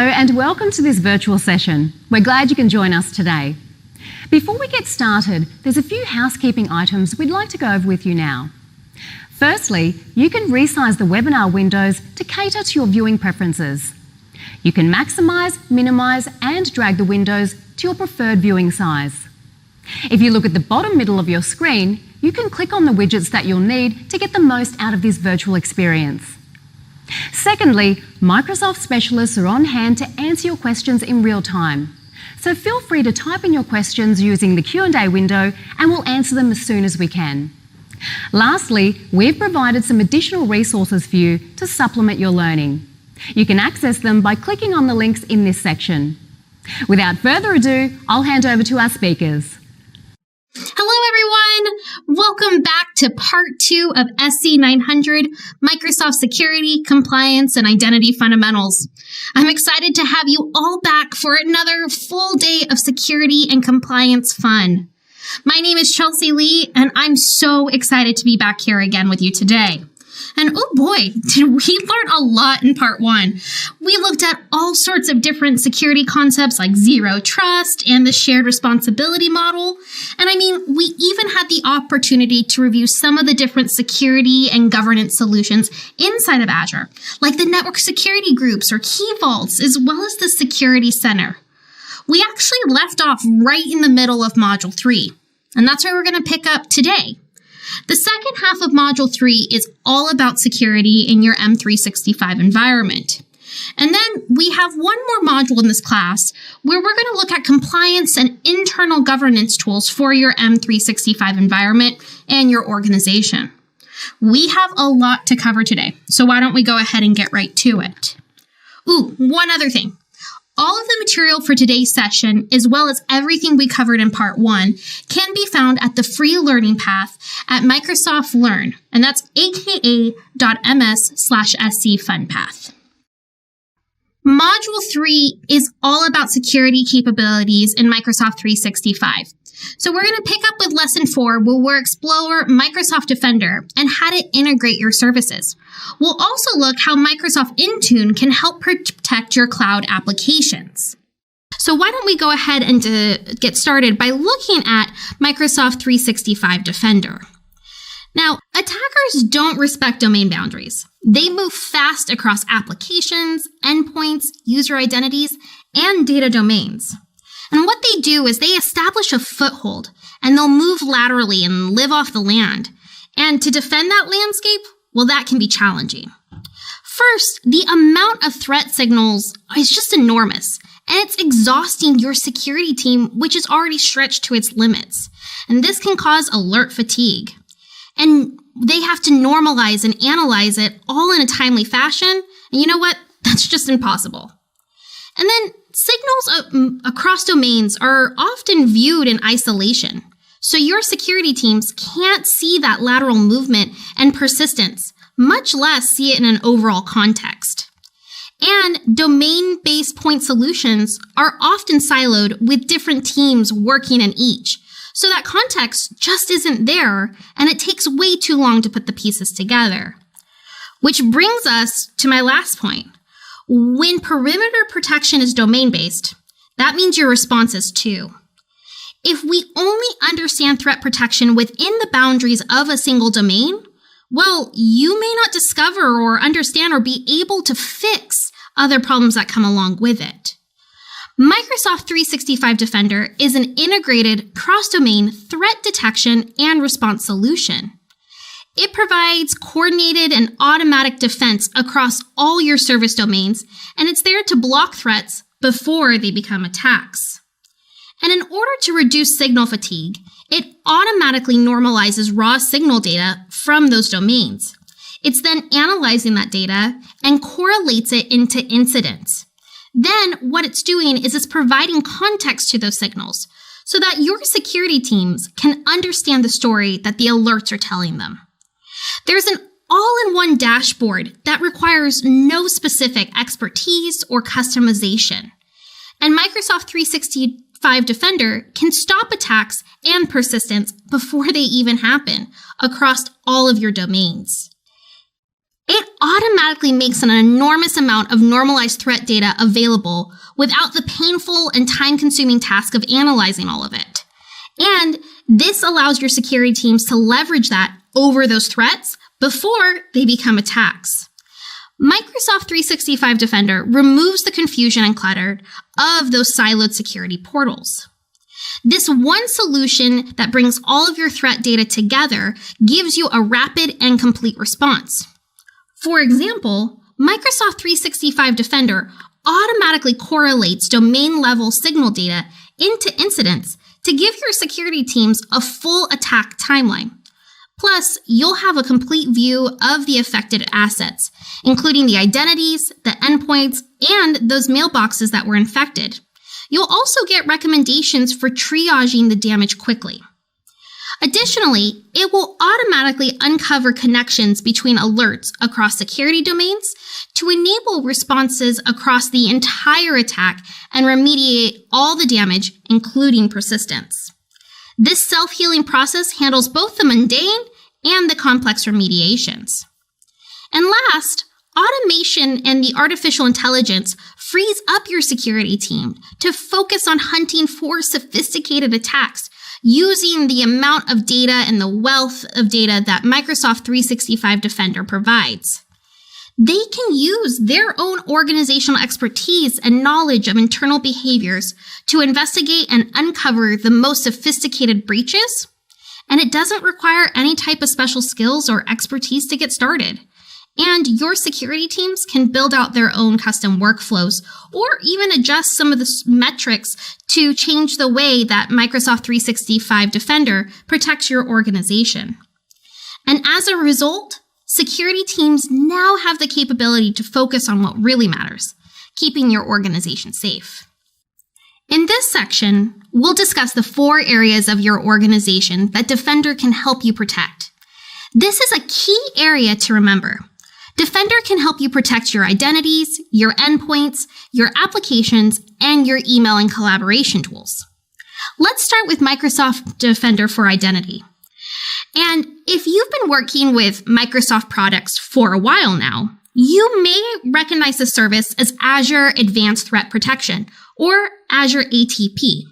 and welcome to this virtual session. We're glad you can join us today. Before we get started, there's a few housekeeping items we'd like to go over with you now. Firstly, you can resize the webinar windows to cater to your viewing preferences. You can maximise, minimise and drag the windows to your preferred viewing size. If you look at the bottom middle of your screen, you can click on the widgets that you'll need to get the most out of this virtual experience. Secondly, Microsoft specialists are on hand to answer your questions in real time. So feel free to type in your questions using the Q&A window and we'll answer them as soon as we can. Lastly, we've provided some additional resources for you to supplement your learning. You can access them by clicking on the links in this section. Without further ado, I'll hand over to our speakers. Hello, everyone. Welcome back to part 2 of SC-900, Microsoft Security, Compliance, and Identity Fundamentals. I'm excited to have you all back for another full day of security and compliance fun. My name is Chelsea Lee, and I'm so excited to be back here again with you today. And oh boy, did we learn a lot in part 1. We looked at all sorts of different security concepts like zero trust and the shared responsibility model. And I mean, we even had the opportunity to review some of the different security and governance solutions inside of Azure, like the network security groups or key vaults, as well as the security center. We actually left off right in the middle of Module 3, and that's where we're going to pick up today. The second half of Module 3 is all about security in your M365 environment. And then we have one more module in this class where we're going to look at compliance and internal governance tools for your M365 environment and your organization. We have a lot to cover today, so why don't we go ahead and get right to it. Ooh, one other thing. All of the material for today's session, as well as everything we covered in part 1, can be found at the free learning path at Microsoft Learn, and that's aka.ms/scfunpath. Module 3 is all about security capabilities in Microsoft 365. So we're going to pick up with Lesson 4, where we'll explore Microsoft Defender and how to integrate your services. We'll also look how Microsoft InTune can help protect your cloud applications. So why don't we go ahead and get started by looking at Microsoft 365 Defender. Now, attackers don't respect domain boundaries. They move fast across applications, endpoints, user identities, and data domains. And what they do is they establish a foothold, and they'll move laterally and live off the land. And to defend that landscape, well, that can be challenging. First, the amount of threat signals is just enormous, and it's exhausting your security team, which is already stretched to its limits. And this can cause alert fatigue. And they have to normalize and analyze it all in a timely fashion. And you know what? That's just impossible. And then signals across domains are often viewed in isolation. So your security teams can't see that lateral movement and persistence, much less see it in an overall context. And domain-based point solutions are often siloed with different teams working in each. So that context just isn't there, and it takes way too long to put the pieces together. Which brings us to my last point. When perimeter protection is domain-based, that means your response is too. If we only understand threat protection within the boundaries of a single domain, well, you may not discover or understand or be able to fix other problems that come along with it. Microsoft 365 Defender is an integrated cross-domain threat detection and response solution. It provides coordinated and automatic defense across all your service domains, and it's there to block threats before they become attacks. And in order to reduce signal fatigue, it automatically normalizes raw signal data from those domains. It's then analyzing that data and correlates it into incidents. Then what it's doing is it's providing context to those signals so that your security teams can understand the story that the alerts are telling them. There's an all-in-one dashboard that requires no specific expertise or customization. And Microsoft 365 Defender can stop attacks and persistence before they even happen across all of your domains. It automatically automatically makes an enormous amount of normalized threat data available without the painful and time-consuming task of analyzing all of it. And this allows your security teams to leverage that over those threats before they become attacks. Microsoft 365 Defender removes the confusion and clutter of those siloed security portals. This one solution that brings all of your threat data together gives you a rapid and complete response. For example, Microsoft 365 Defender automatically correlates domain-level signal data into incidents to give your security teams a full attack timeline. Plus, you'll have a complete view of the affected assets, including the identities, the endpoints, and those mailboxes that were infected. You'll also get recommendations for triaging the damage quickly. Additionally, it will automatically uncover connections between alerts across security domains to enable responses across the entire attack and remediate all the damage, including persistence. This self-healing process handles both the mundane and the complex remediations. And last, automation and the artificial intelligence frees up your security team to focus on hunting for sophisticated attacks using the amount of data and the wealth of data that Microsoft 365 Defender provides. They can use their own organizational expertise and knowledge of internal behaviors to investigate and uncover the most sophisticated breaches, and it doesn't require any type of special skills or expertise to get started. And your security teams can build out their own custom workflows or even adjust some of the metrics to change the way that Microsoft 365 Defender protects your organization. And as a result, security teams now have the capability to focus on what really matters, keeping your organization safe. In this section, we'll discuss the 4 areas of your organization that Defender can help you protect. This is a key area to remember. Defender can help you protect your identities, your endpoints, your applications, and your email and collaboration tools. Let's start with Microsoft Defender for Identity. And if you've been working with Microsoft products for a while now, you may recognize the service as Azure Advanced Threat Protection, or Azure ATP.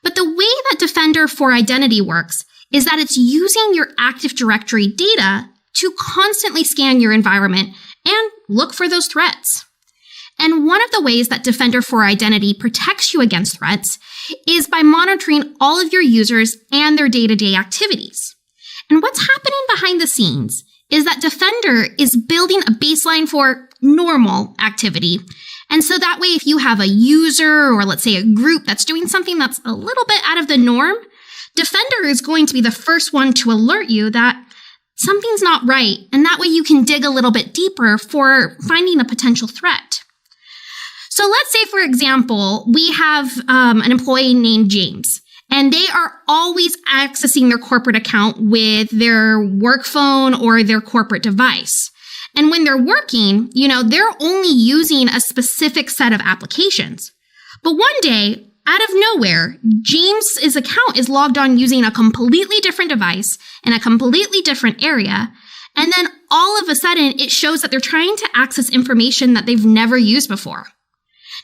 But the way that Defender for Identity works is that it's using your Active Directory data to constantly scan your environment and look for those threats. And one of the ways that Defender for Identity protects you against threats is by monitoring all of your users and their day-to-day activities. And what's happening behind the scenes is that Defender is building a baseline for normal activity. And so that way, if you have a user or let's say a group that's doing something that's a little bit out of the norm, Defender is going to be the first one to alert you that something's not right. And that way you can dig a little bit deeper for finding a potential threat. So let's say, for example, we have an employee named James, and they are always accessing their corporate account with their work phone or their corporate device. And when they're working, they're only using a specific set of applications. But one day, out of nowhere, James's account is logged on using a completely different device in a completely different area. And then all of a sudden, it shows that they're trying to access information that they've never used before.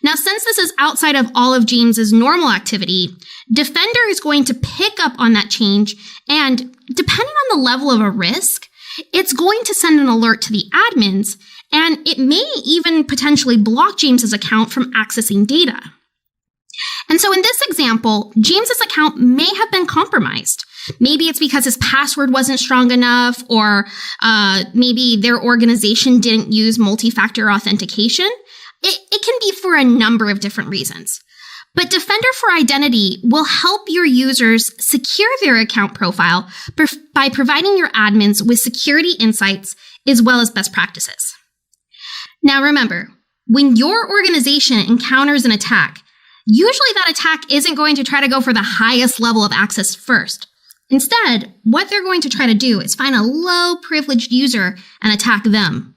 Now, since this is outside of all of James's normal activity, Defender is going to pick up on that change. And depending on the level of a risk, it's going to send an alert to the admins, and it may even potentially block James's account from accessing data. And so in this example, James's account may have been compromised. Maybe it's because his password wasn't strong enough, or maybe their organization didn't use multi-factor authentication. It can be for a number of different reasons. But Defender for Identity will help your users secure their account profile by providing your admins with security insights as well as best practices. Now remember, when your organization encounters an attack, usually that attack isn't going to try to go for the highest level of access first. Instead, what they're going to try to do is find a low-privileged user and attack them.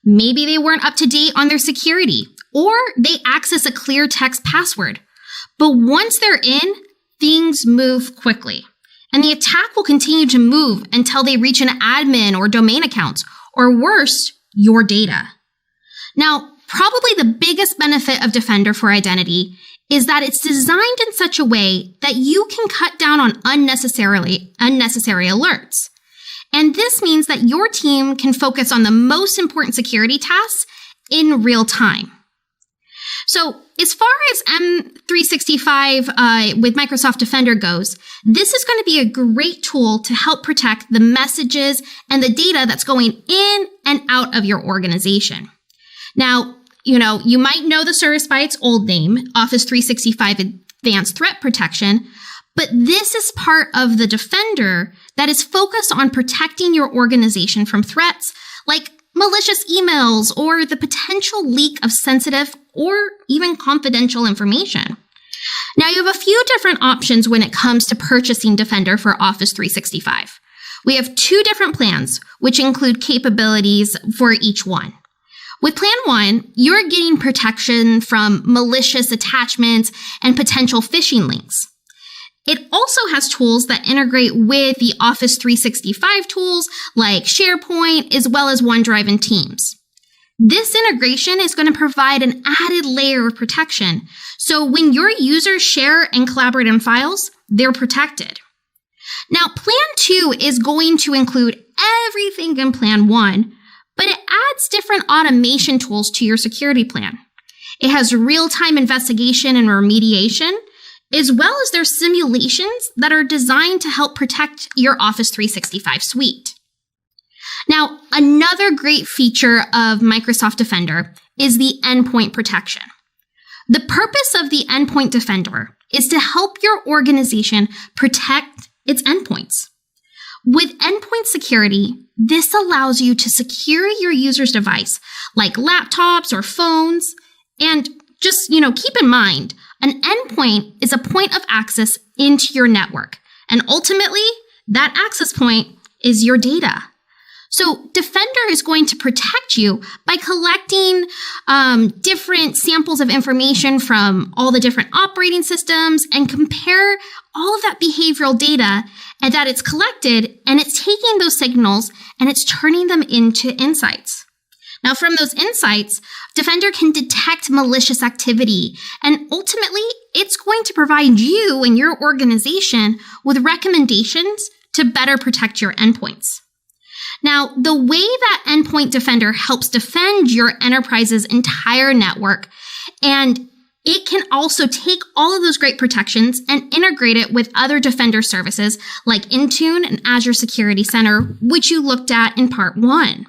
Maybe they weren't up to date on their security, or they access a clear text password. But once they're in, things move quickly. And the attack will continue to move until they reach an admin or domain account, or worse, your data. Now, probably the biggest benefit of Defender for Identity is that it's designed in such a way that you can cut down on unnecessary alerts. And this means that your team can focus on the most important security tasks in real time. So as far as M365 with Microsoft Defender goes, this is going to be a great tool to help protect the messages and the data that's going in and out of your organization. Now, you might know the service by its old name, Office 365 Advanced Threat Protection, but this is part of the Defender that is focused on protecting your organization from threats like malicious emails or the potential leak of sensitive or even confidential information. Now, you have a few different options when it comes to purchasing Defender for Office 365. We have 2 different plans, which include capabilities for each one. With Plan 1, you're getting protection from malicious attachments and potential phishing links. It also has tools that integrate with the Office 365 tools like SharePoint, as well as OneDrive and Teams. This integration is going to provide an added layer of protection, so when your users share and collaborate on files, they're protected. Now, Plan 2 is going to include everything in Plan 1, but it adds different automation tools to your security plan. It has real-time investigation and remediation, as well as their simulations that are designed to help protect your Office 365 suite. Now, another great feature of Microsoft Defender is the endpoint protection. The purpose of the Endpoint Defender is to help your organization protect its endpoints. With endpoint security, this allows you to secure your user's device, like laptops or phones. And just, keep in mind, an endpoint is a point of access into your network. And ultimately, that access point is your data. So Defender is going to protect you by collecting different samples of information from all the different operating systems and compare all of that behavioral data and that it's collected, and it's taking those signals and it's turning them into insights. Now, from those insights, Defender can detect malicious activity, and ultimately, it's going to provide you and your organization with recommendations to better protect your endpoints. Now, the way that Endpoint Defender helps defend your enterprise's entire network, and it can also take all of those great protections and integrate it with other Defender services like InTune and Azure Security Center, which you looked at in Part 1.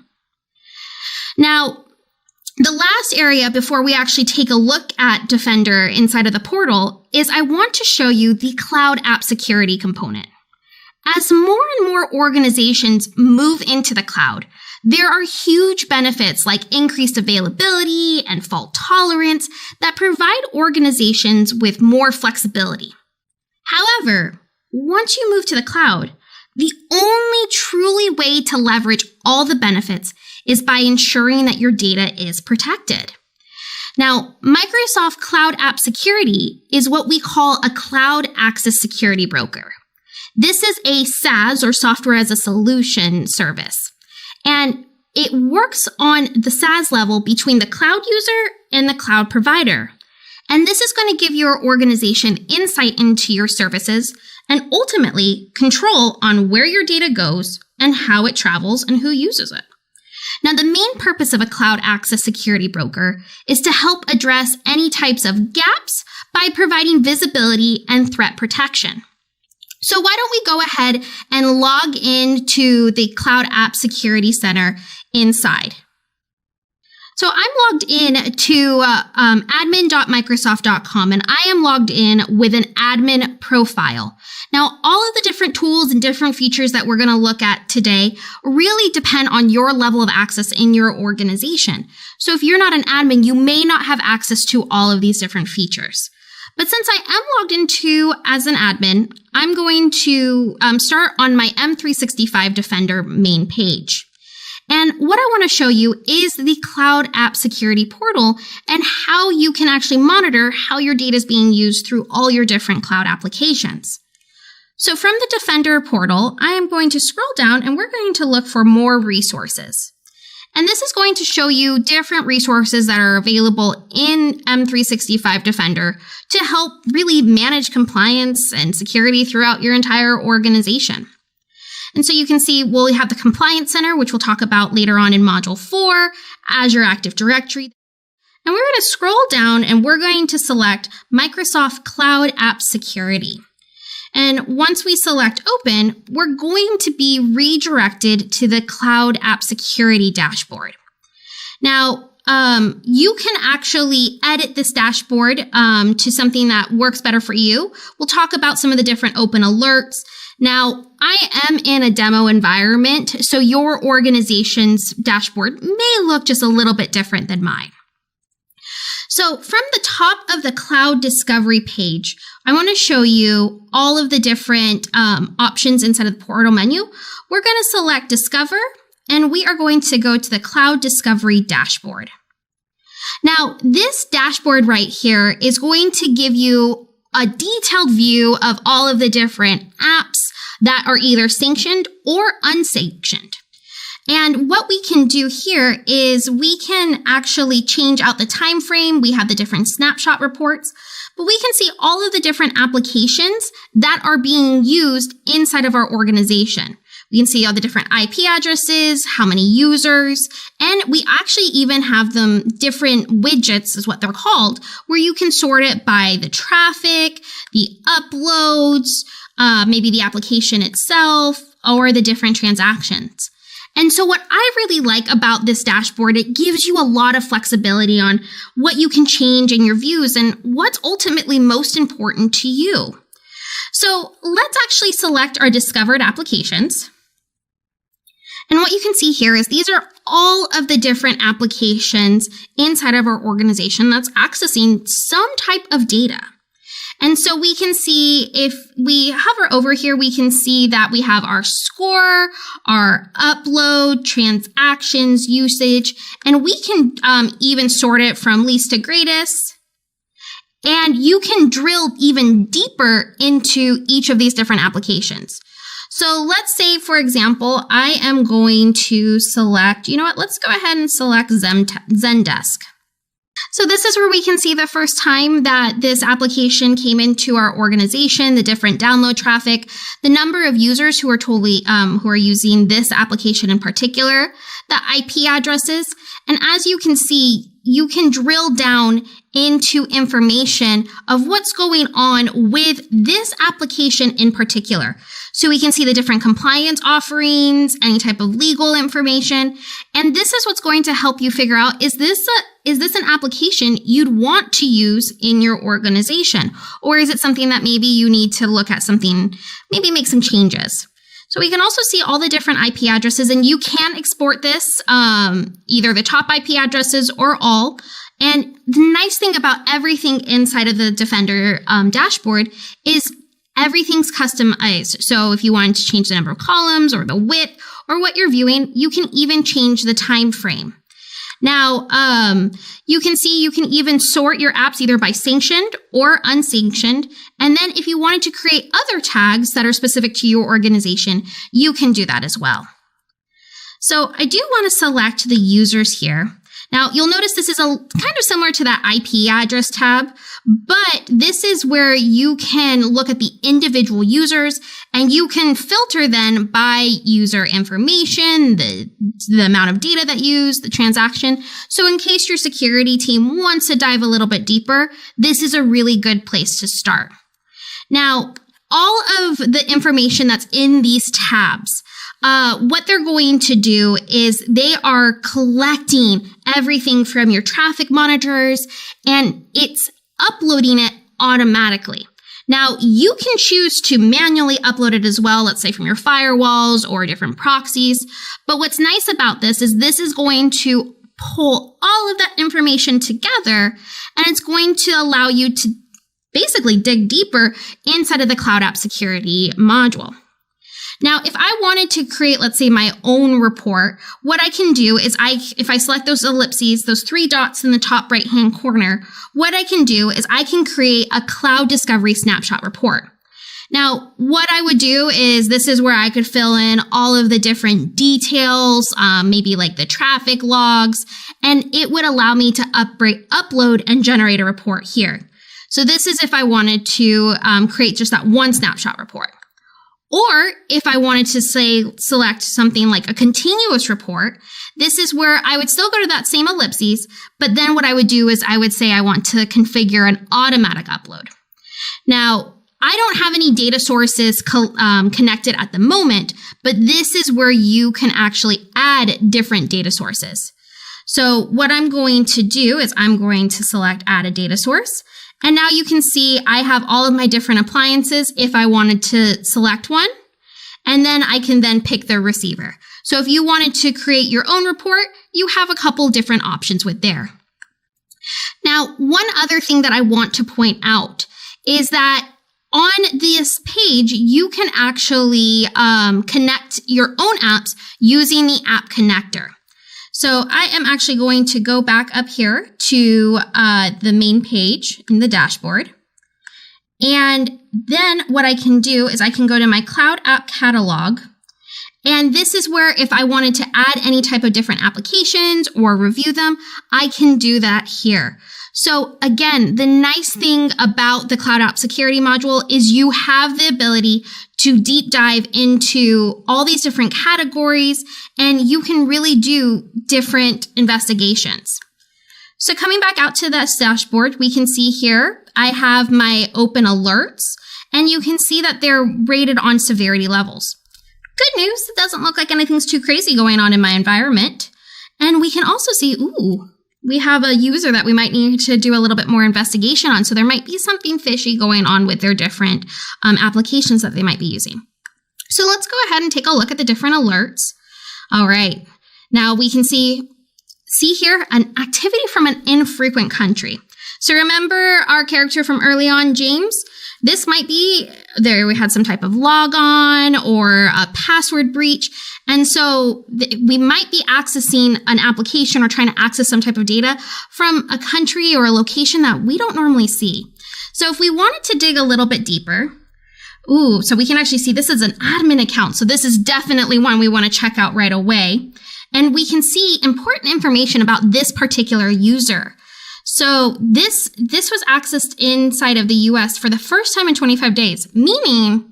Now, the last area before we actually take a look at Defender inside of the portal is I want to show you the Cloud App Security component. As more and more organizations move into the cloud, there are huge benefits like increased availability and fault tolerance that provide organizations with more flexibility. However, once you move to the cloud, the only truly way to leverage all the benefits is by ensuring that your data is protected. Now, Microsoft Cloud App Security is what we call a Cloud Access Security Broker. This is a SaaS or software as a solution service, and it works on the SaaS level between the cloud user and the cloud provider. And this is going to give your organization insight into your services and ultimately control on where your data goes and how it travels and who uses it. Now, the main purpose of a Cloud Access Security Broker is to help address any types of gaps by providing visibility and threat protection. So why don't we go ahead and log into the Cloud App Security Center inside. So I'm logged in to admin.microsoft.com, and I am logged in with an admin profile. Now, all of the different tools and different features that we're going to look at today really depend on your level of access in your organization. So if you're not an admin, you may not have access to all of these different features. But since I am logged into as an admin, I'm going to start on my M365 Defender main page. And what I want to show you is the Cloud App Security Portal and how you can actually monitor how your data is being used through all your different cloud applications. So from the Defender portal, I am going to scroll down and we're going to look for more resources. And this is going to show you different resources that are available in M365 Defender to help really manage compliance and security throughout your entire organization. And so you can see we'll have the Compliance Center, which we'll talk about later on in Module 4, Azure Active Directory. And we're going to scroll down and we're going to select Microsoft Cloud App Security. And once we select Open, we're going to be redirected to the Cloud App Security dashboard. Now, you can actually edit this dashboard to something that works better for you. We'll talk about some of the different open alerts. Now, I am in a demo environment, so your organization's dashboard may look just a little bit different than mine. So from the top of the Cloud Discovery page, I want to show you all of the different options inside of the portal menu. We're going to select Discover, and we are going to go to the Cloud Discovery dashboard. Now, this dashboard right here is going to give you a detailed view of all of the different apps that are either sanctioned or unsanctioned. And what we can do here is we can actually change out the time frame. We have the different snapshot reports, but we can see all of the different applications that are being used inside of our organization. We can see all the different IP addresses, how many users, and we actually even have them different widgets is what they're called, where you can sort it by the traffic, the uploads, maybe the application itself, or the different transactions. And so what I really like about this dashboard, it gives you a lot of flexibility on what you can change in your views and what's ultimately most important to you. So let's actually select our discovered applications. And what you can see here is these are all of the different applications inside of our organization that's accessing some type of data. And so we can see if we hover over here, we can see that we have our score, our upload, transactions, usage, and we can even sort it from least to greatest. And you can drill even deeper into each of these different applications. So let's say, for example, I am going to select, let's go ahead and select Zendesk. So this is where we can see the first time that this application came into our organization, the different download traffic, the number of users who are who are using this application in particular, the IP addresses. And as you can see, you can drill down into information of what's going on with this application in particular. So we can see the different compliance offerings, any type of legal information. And this is what's going to help you figure out, is this an application you'd want to use in your organization? Or is it something that maybe you need to look at something, maybe make some changes? So we can also see all the different IP addresses, and you can export this, either the top IP addresses or all. And the nice thing about everything inside of the Defender dashboard is everything's customized. So if you wanted to change the number of columns or the width or what you're viewing, you can even change the time frame. Now, you can see you can even sort your apps either by sanctioned or unsanctioned. And then if you wanted to create other tags that are specific to your organization, you can do that as well. So I do want to select the users here. Now, you'll notice this is kind of similar to that IP address tab, but this is where you can look at the individual users and you can filter then by user information, the amount of data that used, the transaction. So in case your security team wants to dive a little bit deeper, this is a really good place to start. Now, all of the information that's in these tabs, what they're going to do is they are collecting everything from your traffic monitors and it's uploading it automatically. Now, you can choose to manually upload it as well, let's say from your firewalls or different proxies. But what's nice about this is going to pull all of that information together and it's going to allow you to basically dig deeper inside of the Cloud App Security module. Now, if I wanted to create, let's say, my own report, what I can do is if I select those ellipses, those three dots in the top right-hand corner, what I can do is I can create a Cloud Discovery snapshot report. Now, what I would do is this is where I could fill in all of the different details, maybe like the traffic logs, and it would allow me to upload and generate a report here. So this is if I wanted to create just that one snapshot report. Or if I wanted to select something like a continuous report, this is where I would still go to that same ellipses, but then what I would do is I would say I want to configure an automatic upload. Now, I don't have any data sources connected at the moment, but this is where you can actually add different data sources. So what I'm going to do is I'm going to select add a data source. And now you can see I have all of my different appliances if I wanted to select one. And then I can then pick the receiver. So if you wanted to create your own report, you have a couple different options with there. Now, one other thing that I want to point out is that on this page, you can actually connect your own apps using the app connector. So I am actually going to go back up here to the main page in the dashboard. And then what I can do is I can go to my Cloud App Catalog. And this is where if I wanted to add any type of different applications or review them, I can do that here. So again, the nice thing about the Cloud App Security module is you have the ability to deep dive into all these different categories, and you can really do different investigations. So coming back out to this dashboard, we can see here, I have my open alerts, and you can see that they're rated on severity levels. Good news, it doesn't look like anything's too crazy going on in my environment. And we can also see, we have a user that we might need to do a little bit more investigation on. So there might be something fishy going on with their different applications that they might be using. So let's go ahead and take a look at the different alerts. All right. Now we can see here an activity from an infrequent country. So remember our character from early on, James? This might be there. We had some type of logon or a password breach. And so we might be accessing an application or trying to access some type of data from a country or a location that we don't normally see. So if we wanted to dig a little bit deeper, so we can actually see this is an admin account. So this is definitely one we want to check out right away. And we can see important information about this particular user. So this was accessed inside of the US for the first time in 25 days, meaning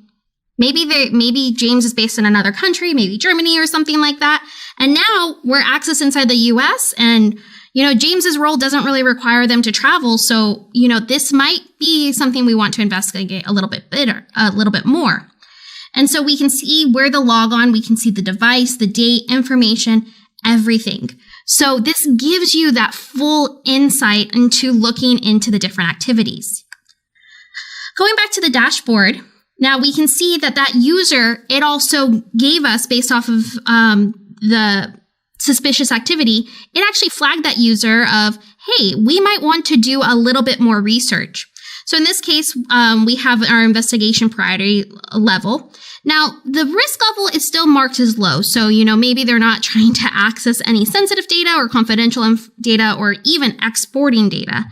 maybe James is based in another country, maybe Germany or something like that. And now we're accessed inside the US, and James's role doesn't really require them to travel. So, this might be something we want to investigate a little bit more. And so we can see where the logon, we can see the device, the date, information, everything. So this gives you that full insight into looking into the different activities. Going back to the dashboard, now we can see that user, it also gave us, based off of the suspicious activity, it actually flagged that user of, hey, we might want to do a little bit more research. So in this case, we have our investigation priority level. Now, the risk level is still marked as low. So, maybe they're not trying to access any sensitive data or confidential data or even exporting data.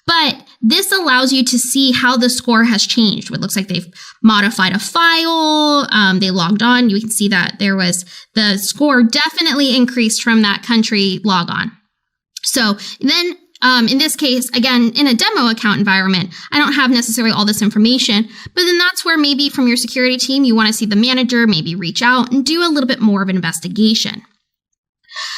But this allows you to see how the score has changed. It looks like they've modified a file. They logged on. You can see that the score definitely increased from that country logon. So then, in this case, again, in a demo account environment, I don't have necessarily all this information, but then that's where maybe from your security team, you want to see the manager, maybe reach out and do a little bit more of an investigation.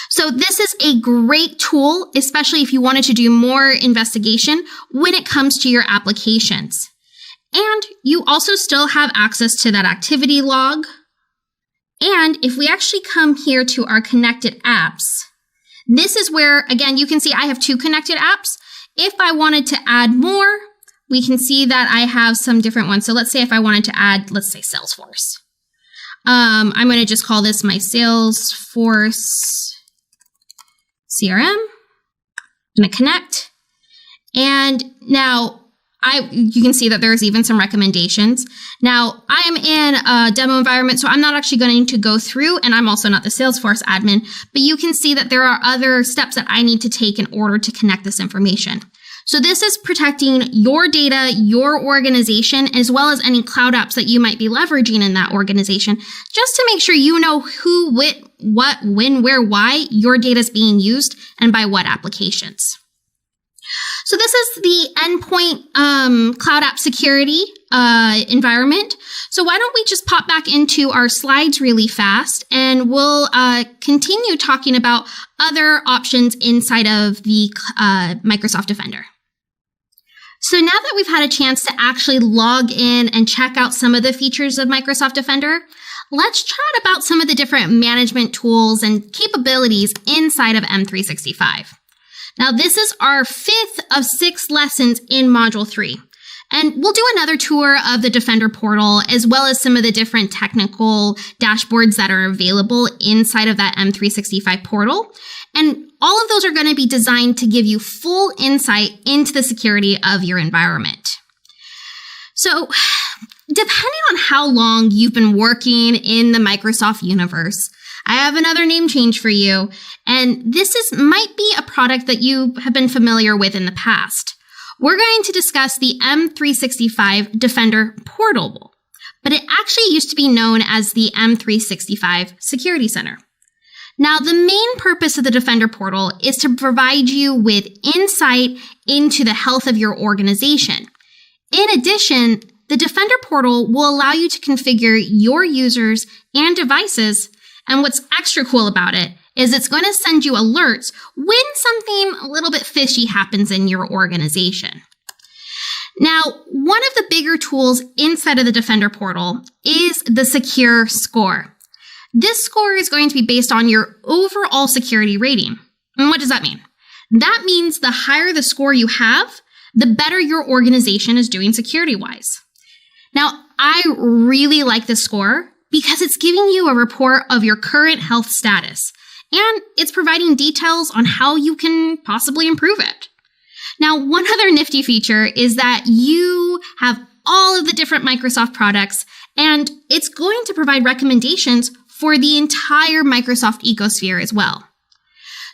So this is a great tool, especially if you wanted to do more investigation when it comes to your applications. And you also still have access to that activity log. And if we actually come here to our connected apps, this is where, again, you can see I have 2 connected apps. If I wanted to add more, we can see that I have some different ones. So let's say if I wanted to add, let's say Salesforce. I'm going to just call this my Salesforce CRM. I'm going to connect. And now you can see that there's even some recommendations. Now, I'm in a demo environment, so I'm not actually going to go through, and I'm also not the Salesforce admin, but you can see that there are other steps that I need to take in order to connect this information. So this is protecting your data, your organization, as well as any cloud apps that you might be leveraging in that organization, just to make sure you know who, what, when, where, why your data is being used and by what applications. So this is the endpoint cloud app security environment. So why don't we just pop back into our slides really fast, and we'll continue talking about other options inside of the Microsoft Defender. So now that we've had a chance to actually log in and check out some of the features of Microsoft Defender, let's chat about some of the different management tools and capabilities inside of M365. Now, this is our 5th of 6 lessons in Module 3. And we'll do another tour of the Defender portal, as well as some of the different technical dashboards that are available inside of that M365 portal. And all of those are going to be designed to give you full insight into the security of your environment. So, depending on how long you've been working in the Microsoft universe, I have another name change for you, and this might be a product that you have been familiar with in the past. We're going to discuss the M365 Defender Portal, but it actually used to be known as the M365 Security Center. Now, the main purpose of the Defender Portal is to provide you with insight into the health of your organization. In addition, the Defender Portal will allow you to configure your users and devices. And what's extra cool about it is it's going to send you alerts when something a little bit fishy happens in your organization. Now, one of the bigger tools inside of the Defender portal is the Secure Score. This score is going to be based on your overall security rating. And what does that mean? That means the higher the score you have, the better your organization is doing security-wise. Now, I really like this score because it's giving you a report of your current health status, and it's providing details on how you can possibly improve it. Now, one other nifty feature is that you have all of the different Microsoft products, and it's going to provide recommendations for the entire Microsoft ecosphere as well.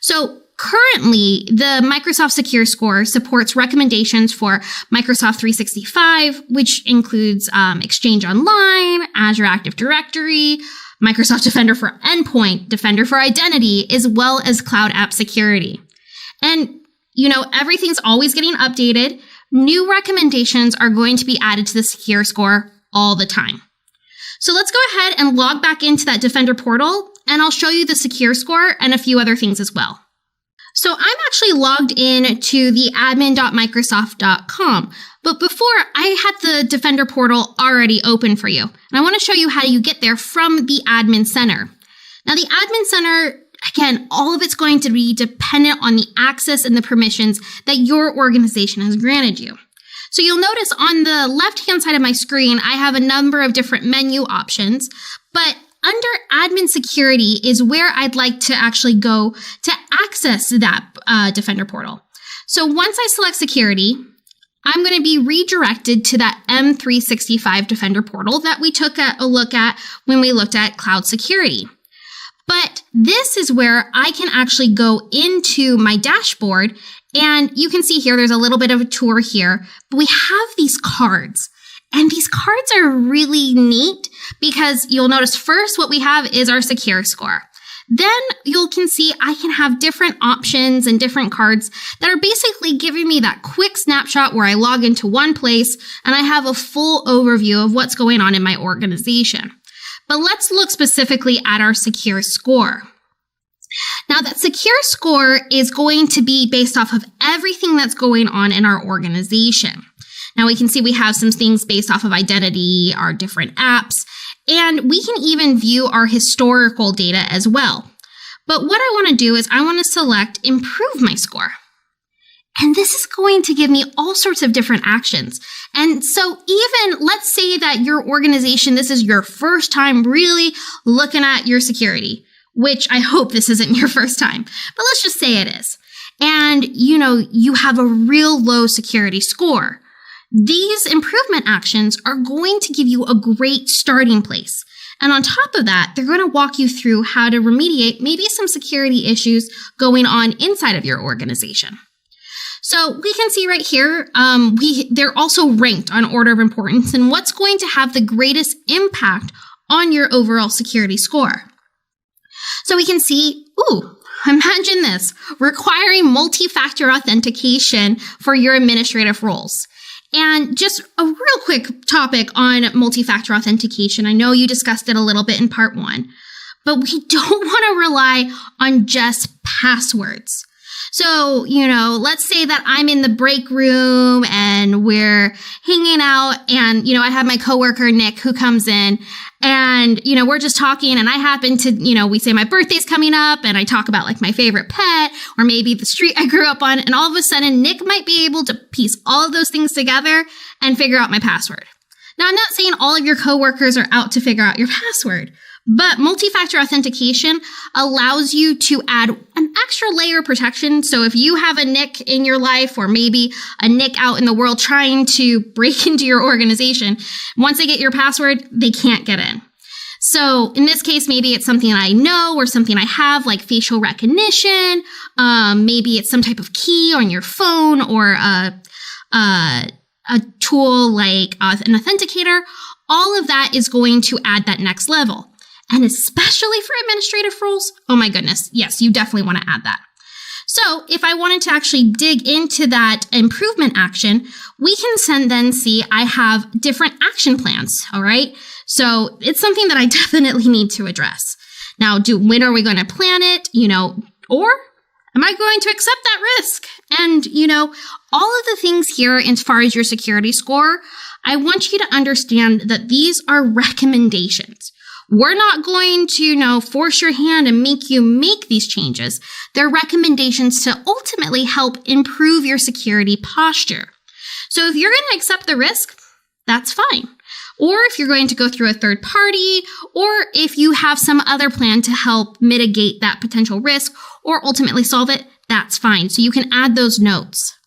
So currently, the Microsoft Secure Score supports recommendations for Microsoft 365, which includes Exchange Online, Azure Active Directory, Microsoft Defender for Endpoint, Defender for Identity, as well as Cloud App Security. And, everything's always getting updated. New recommendations are going to be added to the Secure Score all the time. So let's go ahead and log back into that Defender portal, and I'll show you the Secure Score and a few other things as well. So I'm actually logged in to the admin.microsoft.com, but before I had the Defender portal already open for you. And I want to show you how you get there from the Admin Center. Now the Admin Center, again, all of it's going to be dependent on the access and the permissions that your organization has granted you. So you'll notice on the left-hand side of my screen, I have a number of different menu options, but under Admin Security is where I'd like to actually go to access that Defender portal. So once I select Security, I'm going to be redirected to that M365 Defender portal that we took a look at when we looked at Cloud Security. But this is where I can actually go into my dashboard, and you can see here there's a little bit of a tour here, but we have these cards. And these cards are really neat because you'll notice first what we have is our Secure Score. Then you can see I can have different options and different cards that are basically giving me that quick snapshot where I log into one place and I have a full overview of what's going on in my organization. But let's look specifically at our Secure Score. Now that Secure Score is going to be based off of everything that's going on in our organization. Now we can see we have some things based off of identity, our different apps, and we can even view our historical data as well. But what I want to do is I want to select Improve My Score. And this is going to give me all sorts of different actions. And so even let's say that your organization, this is your first time really looking at your security, which I hope this isn't your first time, but let's just say it is. And you have a real low security score. These improvement actions are going to give you a great starting place. And on top of that, they're going to walk you through how to remediate maybe some security issues going on inside of your organization. So we can see right here, they're also ranked on order of importance and what's going to have the greatest impact on your overall security score. So we can see, imagine this, requiring multi-factor authentication for your administrative roles. And just a real quick topic on multi-factor authentication. I know you discussed it a little bit in part 1, but we don't want to rely on just passwords. So, let's say that I'm in the break room and we're hanging out and, I have my coworker, Nick, who comes in and, we're just talking and I happen to, we say my birthday's coming up and I talk about like my favorite pet or maybe the street I grew up on. And all of a sudden, Nick might be able to piece all of those things together and figure out my password. Now, I'm not saying all of your coworkers are out to figure out your password. But multi-factor authentication allows you to add an extra layer of protection. So if you have a Nick in your life or maybe a Nick out in the world trying to break into your organization, once they get your password, they can't get in. So in this case, maybe it's something I know or something I have like facial recognition. Maybe it's some type of key on your phone or a tool like an authenticator. All of that is going to add that next level. And especially for administrative roles, oh my goodness, yes, you definitely want to add that. So if I wanted to actually dig into that improvement action, we can then see I have different action plans, all right? So it's something that I definitely need to address. Now, when are we going to plan it, or am I going to accept that risk? And, all of the things here as far as your security score, I want you to understand that these are recommendations. We're not going to, force your hand and make you make these changes. They're recommendations to ultimately help improve your security posture. So if you're going to accept the risk, that's fine. Or if you're going to go through a third party, or if you have some other plan to help mitigate that potential risk or ultimately solve it, that's fine. So you can add those notes.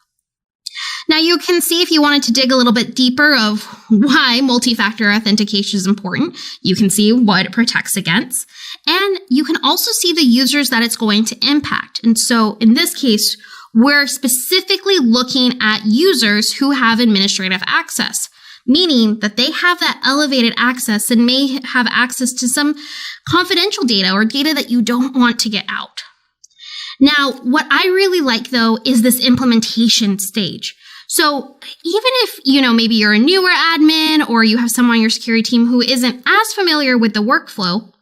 Now you can see if you wanted to dig a little bit deeper of why multi-factor authentication is important, you can see what it protects against, and you can also see the users that it's going to impact. And so in this case, we're specifically looking at users who have administrative access, meaning that they have that elevated access and may have access to some confidential data or data that you don't want to get out. Now, what I really like though is this implementation stage. So even if, maybe you're a newer admin or you have someone on your security team who isn't as familiar with the workflow,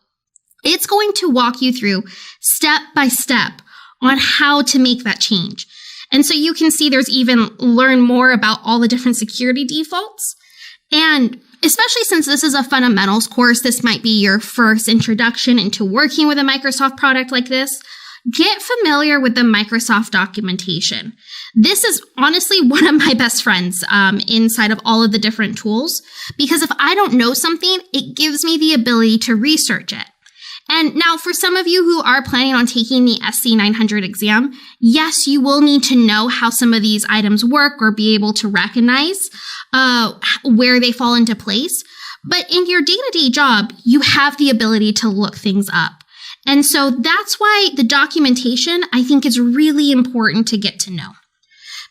it's going to walk you through step by step on how to make that change. And so you can see there's even learn more about all the different security defaults. And especially since this is a fundamentals course, this might be your first introduction into working with a Microsoft product like this. Get familiar with the Microsoft documentation. This is honestly one of my best friends inside of all of the different tools, because if I don't know something, it gives me the ability to research it. And now for some of you who are planning on taking the SC-900 exam, yes, you will need to know how some of these items work or be able to recognize where they fall into place. But in your day-to-day job, you have the ability to look things up. And so that's why the documentation, I think, is really important to get to know.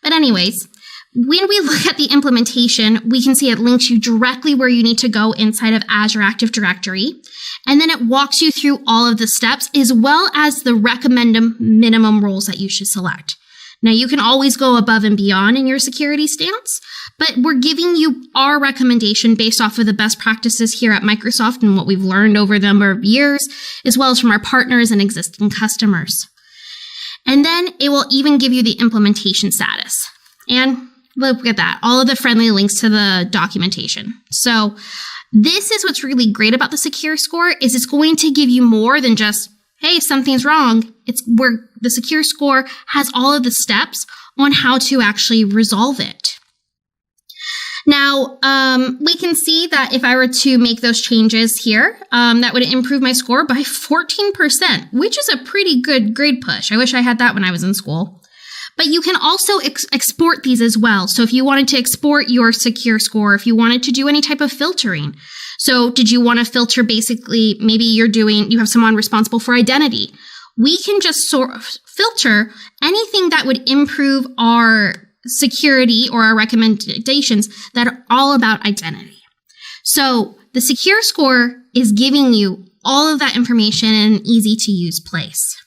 But anyways, when we look at the implementation, we can see it links you directly where you need to go inside of Azure Active Directory. And then it walks you through all of the steps as well as the recommended minimum roles that you should select. Now, you can always go above and beyond in your security stance, but we're giving you our recommendation based off of the best practices here at Microsoft and what we've learned over the number of years, as well as from our partners and existing customers. And then it will even give you the implementation status. And look at that, all of the friendly links to the documentation. So this is what's really great about the Secure Score is it's going to give you more than just, hey, if something's wrong. It's where the Secure Score has all of the steps on how to actually resolve it. Now, we can see that if I were to make those changes here, that would improve my score by 14%, which is a pretty good grade push. I wish I had that when I was in school. But you can also export these as well. So if you wanted to export your Secure Score, if you wanted to do any type of filtering. So did you want to filter basically, maybe you have someone responsible for identity, we can just filter anything that would improve our security or our recommendations that are all about identity. So the secure score is giving you all of that information in an easy to use place.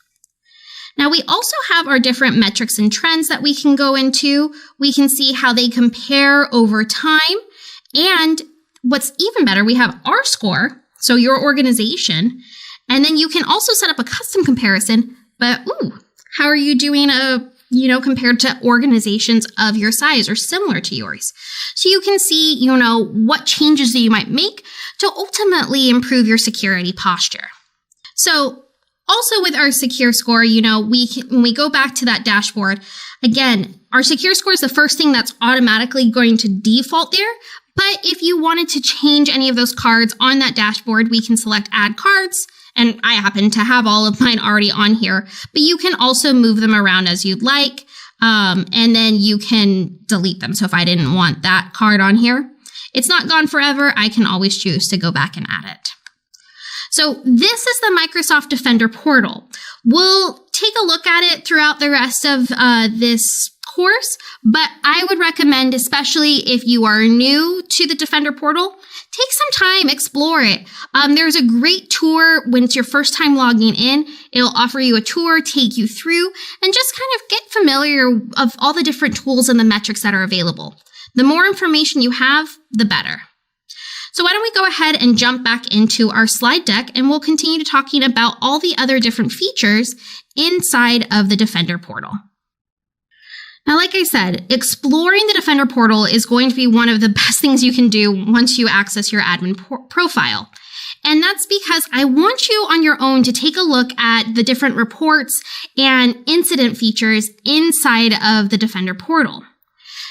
Now we also have our different metrics and trends that we can go into. We can see how they compare over time. And what's even better, we have our score, so your organization, and then you can also set up a custom comparison, but how are you doing compared to organizations of your size or similar to yours? So you can see, what changes that you might make to ultimately improve your security posture. So also with our secure score, when we go back to that dashboard, again, our secure score is the first thing that's automatically going to default there. But if you wanted to change any of those cards on that dashboard, we can select add cards. And I happen to have all of mine already on here, but you can also move them around as you'd like. And then you can delete them. So if I didn't want that card on here, it's not gone forever. I can always choose to go back and add it. So this is the Microsoft Defender portal. We'll take a look at it throughout the rest of this course, but I would recommend, especially if you are new to the Defender portal, take some time, explore it. There's a great tour when it's your first time logging in. It'll offer you a tour, take you through, and just kind of get familiar of all the different tools and the metrics that are available. The more information you have, the better. So why don't we go ahead and jump back into our slide deck, and we'll continue to talking about all the other different features inside of the Defender portal. Now, like I said, exploring the Defender portal is going to be one of the best things you can do once you access your admin profile. And that's because I want you on your own to take a look at the different reports and incident features inside of the Defender portal.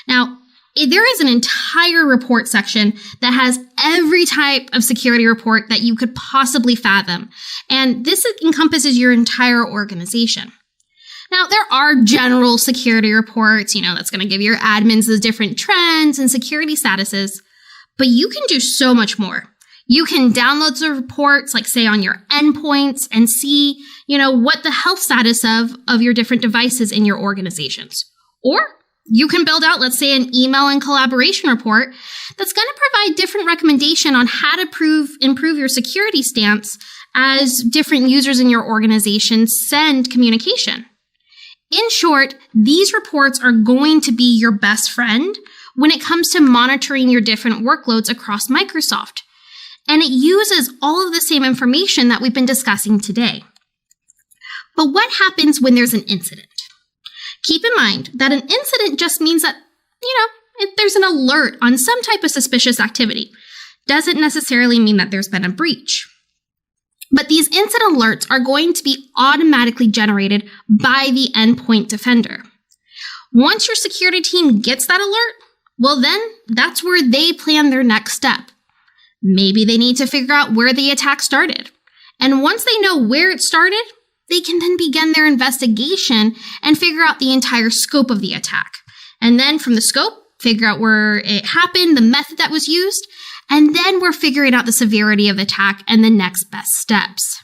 Now, there is an entire report section that has every type of security report that you could possibly fathom. And this encompasses your entire organization. Now, there are general security reports, that's going to give your admins the different trends and security statuses, but you can do so much more. You can download the reports, like say on your endpoints, and see, what the health status of your different devices in your organizations. Or you can build out, let's say, an email and collaboration report that's going to provide different recommendation on how to improve your security stance as different users in your organization send communication. In short, these reports are going to be your best friend when it comes to monitoring your different workloads across Microsoft. And it uses all of the same information that we've been discussing today. But what happens when there's an incident? Keep in mind that an incident just means that, if there's an alert on some type of suspicious activity. Doesn't necessarily mean that there's been a breach. But these incident alerts are going to be automatically generated by the endpoint defender. Once your security team gets that alert, well then, that's where they plan their next step. Maybe they need to figure out where the attack started. And once they know where it started, they can then begin their investigation and figure out the entire scope of the attack. And then from the scope, figure out where it happened, the method that was used, and then we're figuring out the severity of the attack and the next best steps.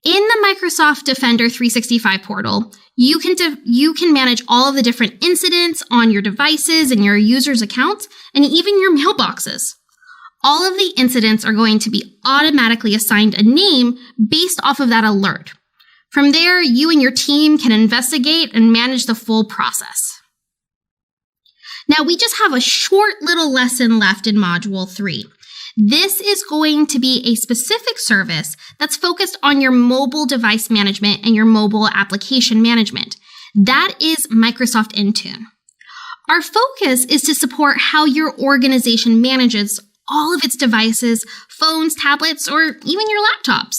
In the Microsoft Defender 365 portal, you can manage all of the different incidents on your devices and your users' accounts, and even your mailboxes. All of the incidents are going to be automatically assigned a name based off of that alert. From there, you and your team can investigate and manage the full process. Now, we just have a short little lesson left in Module 3. This is going to be a specific service that's focused on your mobile device management and your mobile application management. That is Microsoft InTune. Our focus is to support how your organization manages all of its devices, phones, tablets, or even your laptops.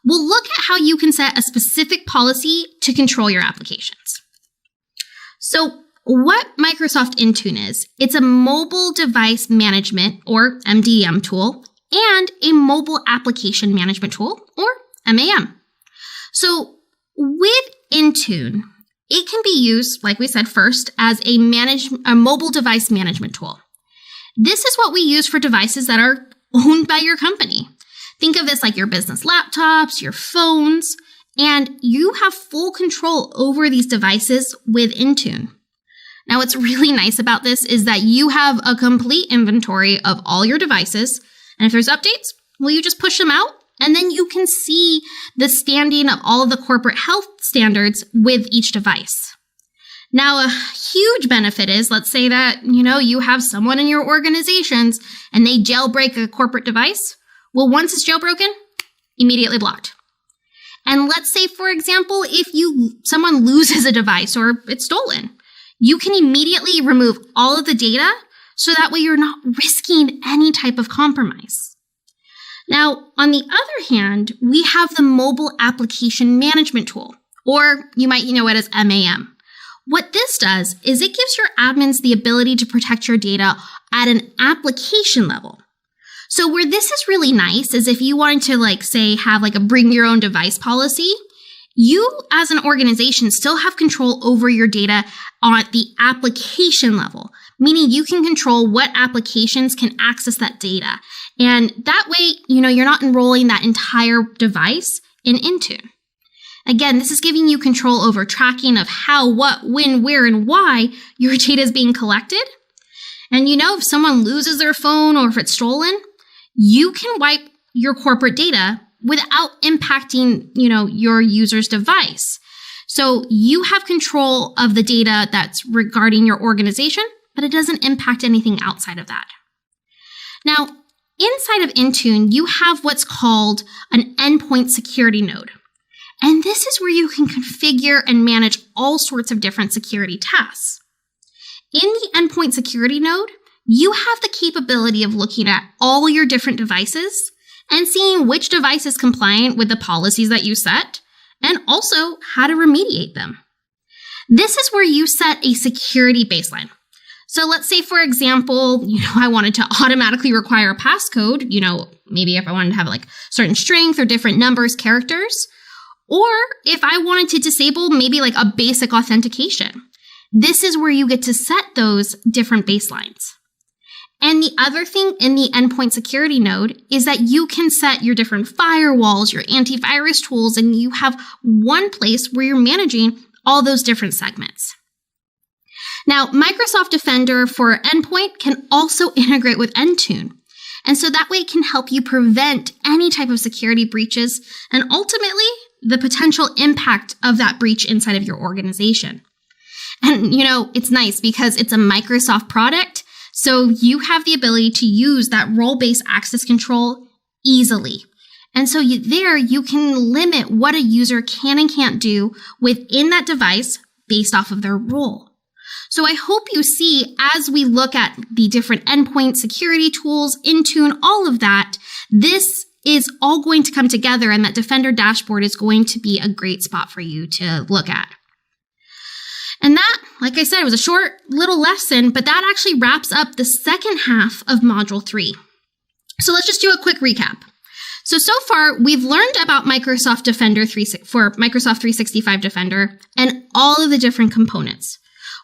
We'll look at how you can set a specific policy to control your applications. So, what Microsoft InTune is, it's a mobile device management, or MDM tool, and a mobile application management tool, or MAM. So with InTune, it can be used, like we said first, as a mobile device management tool. This is what we use for devices that are owned by your company. Think of this like your business laptops, your phones, And you have full control over these devices with InTune. Now, what's really nice about this is that you have a complete inventory of all your devices. And if there's updates, well, you just push them out. And then you can see the standing of all of the corporate health standards with each device. Now, a huge benefit is, let's say that, you have someone in your organizations and they jailbreak a corporate device. Well, once it's jailbroken, immediately blocked. And let's say, for example, if someone loses a device or it's stolen, you can immediately remove all of the data so that way you're not risking any type of compromise. Now, on the other hand, we have the mobile application management tool, or you might know it as MAM. What this does is it gives your admins the ability to protect your data at an application level. So where this is really nice is if you wanted to have a bring your own device policy, you as an organization still have control over your data on the application level, meaning you can control what applications can access that data. And that way, you're not enrolling that entire device in InTune. Again, this is giving you control over tracking of how, what, when, where, and why your data is being collected. And if someone loses their phone or if it's stolen, you can wipe your corporate data without impacting, your user's device. So you have control of the data that's regarding your organization, but it doesn't impact anything outside of that. Now, inside of InTune, you have what's called an endpoint security node. And this is where you can configure and manage all sorts of different security tasks. In the endpoint security node, you have the capability of looking at all your different devices and seeing which device is compliant with the policies that you set, and also how to remediate them. This is where you set a security baseline. So let's say, for example, I wanted to automatically require a passcode, maybe if I wanted to have certain strength or different numbers, characters, or if I wanted to disable maybe a basic authentication. This is where you get to set those different baselines. And the other thing in the endpoint security node is that you can set your different firewalls, your antivirus tools, and you have one place where you're managing all those different segments. Now, Microsoft Defender for Endpoint can also integrate with InTune. And so that way it can help you prevent any type of security breaches and ultimately the potential impact of that breach inside of your organization. And, it's nice because it's a Microsoft product. So you have the ability to use that role-based access control easily. And so you can limit what a user can and can't do within that device based off of their role. So I hope you see, as we look at the different endpoint security tools, InTune, all of that, this is all going to come together, and that Defender dashboard is going to be a great spot for you to look at. And that, like I said, was a short little lesson, but that actually wraps up the second half of Module 3. So let's just do a quick recap. So far, we've learned about Microsoft Defender for Microsoft 365 Defender and all of the different components.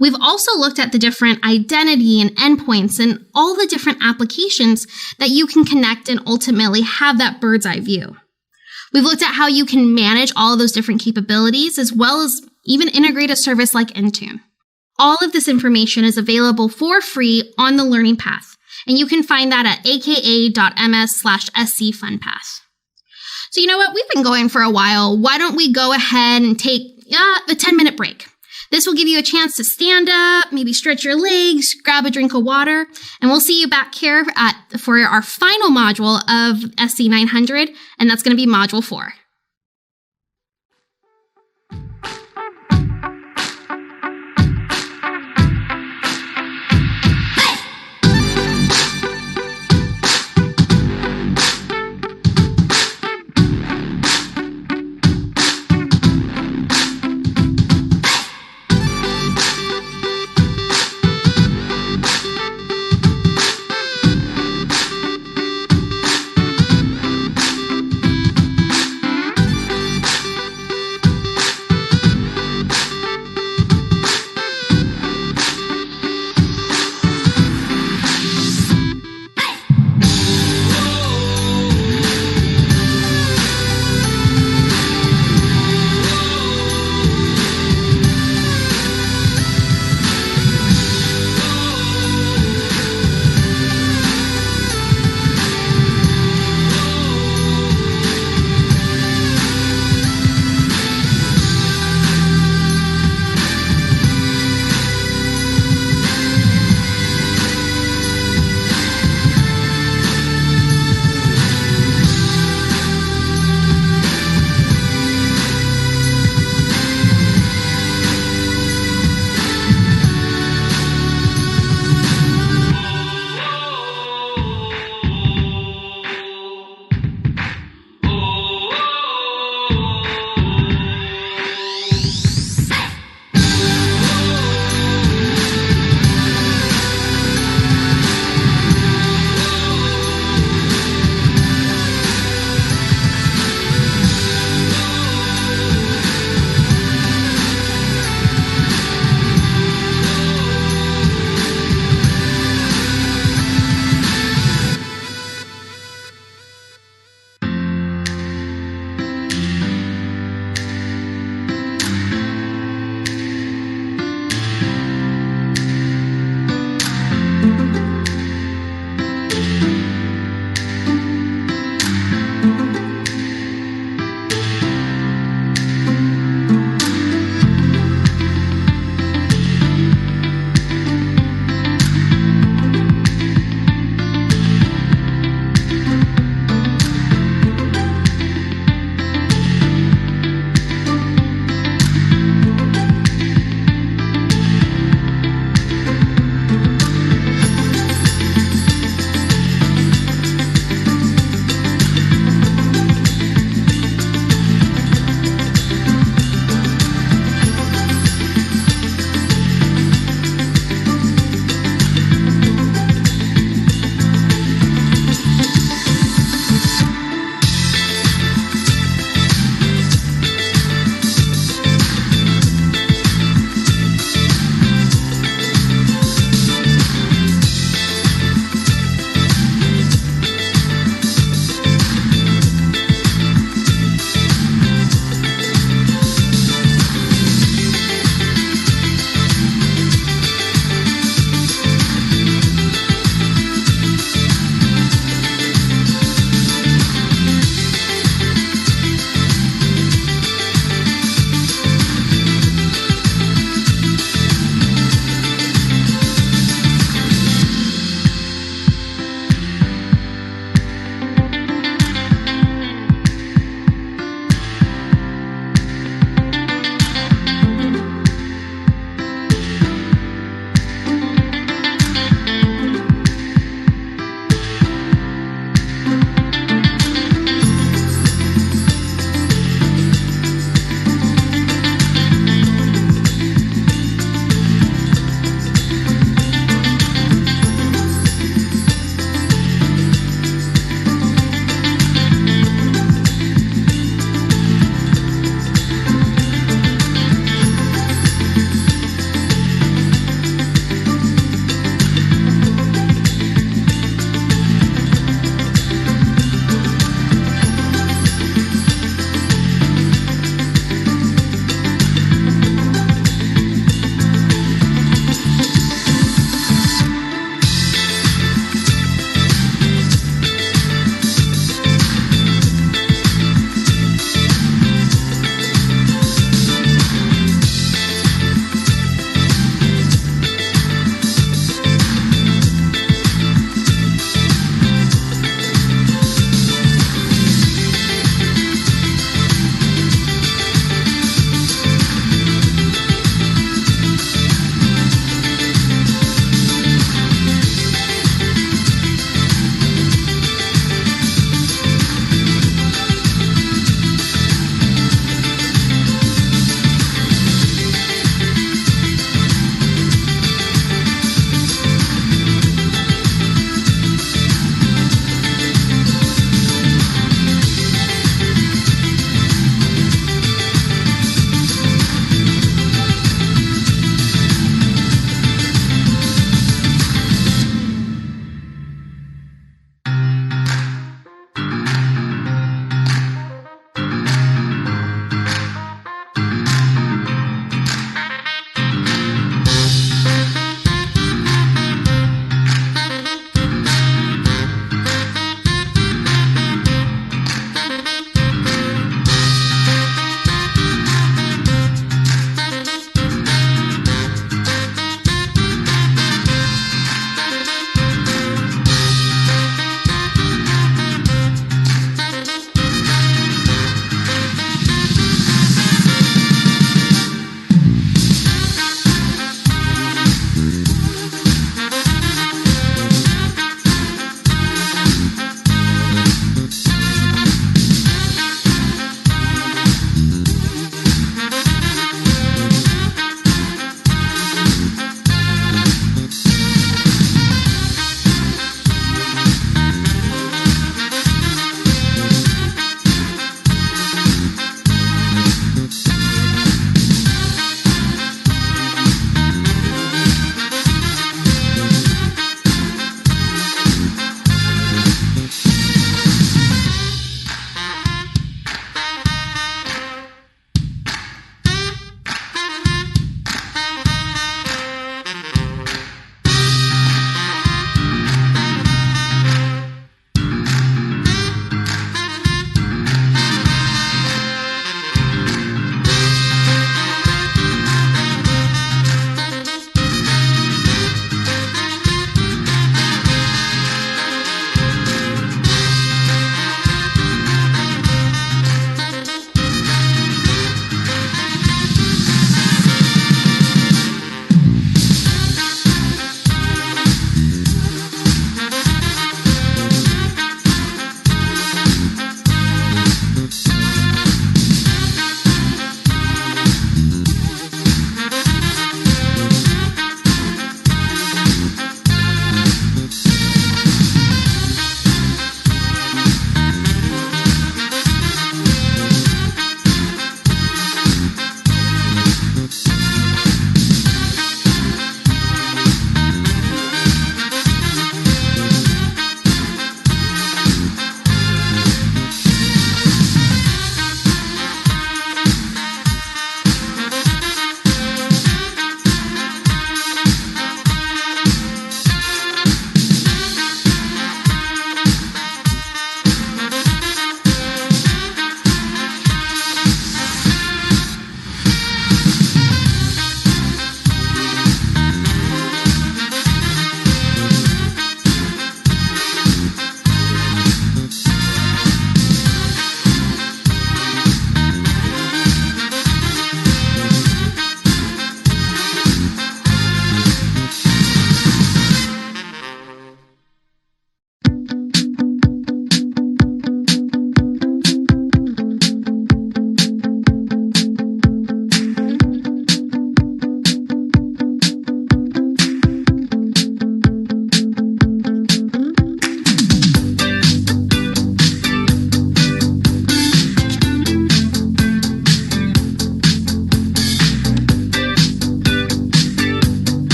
We've also looked at the different identity and endpoints and all the different applications that you can connect and ultimately have that bird's eye view. We've looked at how you can manage all of those different capabilities as well as even integrate a service like InTune. All of this information is available for free on the Learning Path, and you can find that at aka.ms/scfunpath. So you know what? We've been going for a while. Why don't we go ahead and take a 10-minute break? This will give you a chance to stand up, maybe stretch your legs, grab a drink of water, and we'll see you back here for our final module of SC-900, and that's going to be Module 4.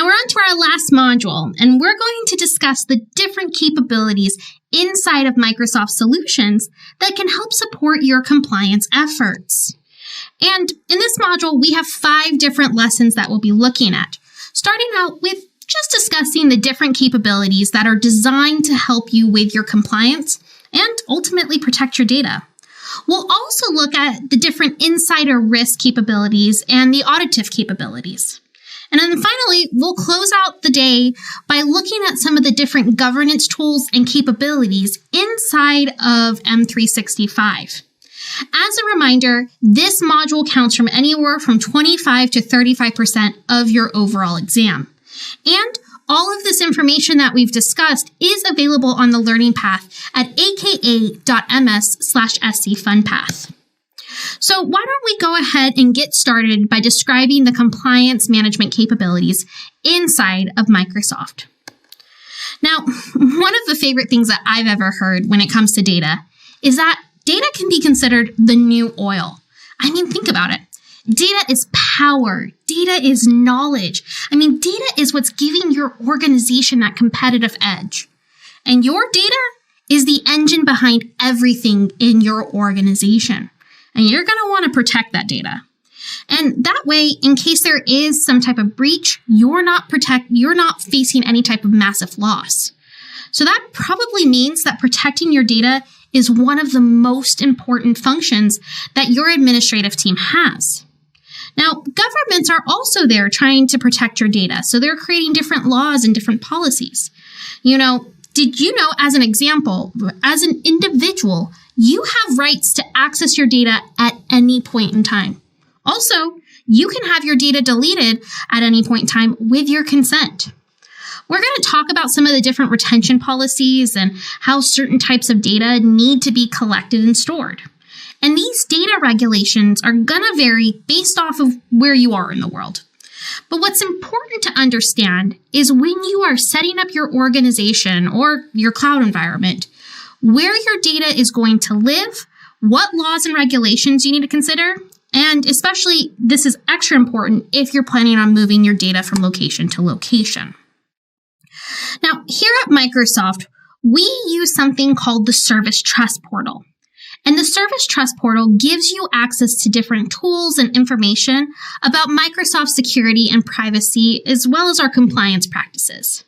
Now we're on to our last module, and we're going to discuss the different capabilities inside of Microsoft solutions that can help support your compliance efforts. And in this module, we have 5 different lessons that we'll be looking at, starting out with just discussing the different capabilities that are designed to help you with your compliance and ultimately protect your data. We'll also look at the different insider risk capabilities and the auditive capabilities. And then finally, we'll close out the day by looking at some of the different governance tools and capabilities inside of M365. As a reminder, this module counts from anywhere from 25 to 35% of your overall exam. And all of this information that we've discussed is available on the learning path at aka.ms/scfunpath. So why don't we go ahead and get started by describing the compliance management capabilities inside of Microsoft. Now, one of the favorite things that I've ever heard when it comes to data is that data can be considered the new oil. I mean, think about it. Data is power. Data is knowledge. Data is what's giving your organization that competitive edge. And your data is the engine behind everything in your organization. And you're going to want to protect that data. And that way, in case there is some type of breach, you're not facing any type of massive loss. So that probably means that protecting your data is one of the most important functions that your administrative team has. Now, governments are also there trying to protect your data, so they're creating different laws and different policies. Did you know, as an example, as an individual, you have rights to access your data at any point in time. Also, you can have your data deleted at any point in time with your consent. We're going to talk about some of the different retention policies and how certain types of data need to be collected and stored. And these data regulations are going to vary based off of where you are in the world. But what's important to understand is when you are setting up your organization or your cloud environment, where your data is going to live, what laws and regulations you need to consider, and especially this is extra important if you're planning on moving your data from location to location. Now, here at Microsoft, we use something called the Service Trust Portal. And the Service Trust Portal gives you access to different tools and information about Microsoft security and privacy, as well as our compliance practices.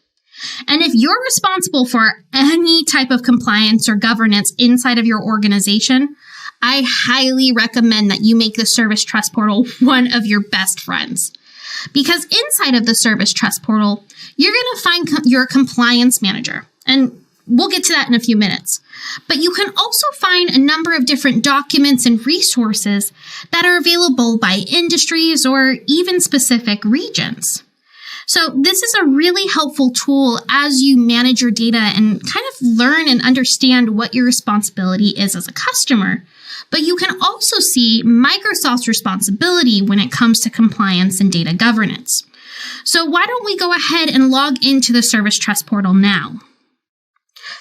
And if you're responsible for any type of compliance or governance inside of your organization, I highly recommend that you make the Service Trust Portal one of your best friends. Because inside of the Service Trust Portal, you're going to find your compliance manager. And we'll get to that in a few minutes. But you can also find a number of different documents and resources that are available by industries or even specific regions. So this is a really helpful tool as you manage your data and kind of learn and understand what your responsibility is as a customer. But you can also see Microsoft's responsibility when it comes to compliance and data governance. So why don't we go ahead and log into the Service Trust Portal now?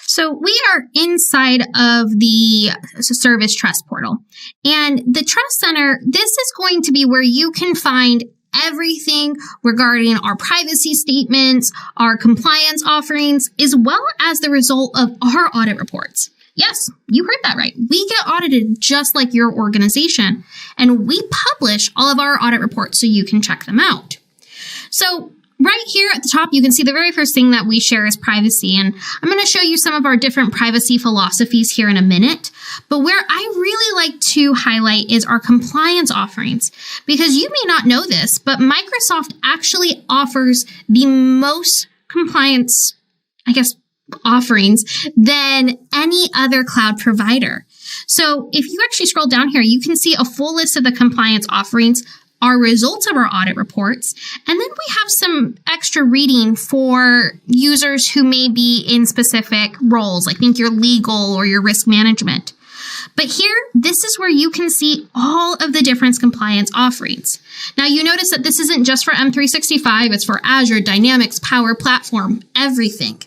So we are inside of the Service Trust Portal. And the Trust Center, this is going to be where you can find everything regarding our privacy statements, our compliance offerings, as well as the result of our audit reports. Yes, you heard that right. We get audited just like your organization, and we publish all of our audit reports so you can check them out. So right here at the top, you can see the very first thing that we share is privacy, and I'm going to show you some of our different privacy philosophies here in a minute. But where I really like to highlight is our compliance offerings, because you may not know this, but Microsoft actually offers the most compliance, offerings than any other cloud provider. So if you actually scroll down here, you can see a full list of the compliance offerings, our results of our audit reports, and then we have some extra reading for users who may be in specific roles, like think your legal or your risk management. But here, this is where you can see all of the different compliance offerings. Now, you notice that this isn't just for M365, it's for Azure, Dynamics, Power Platform, everything.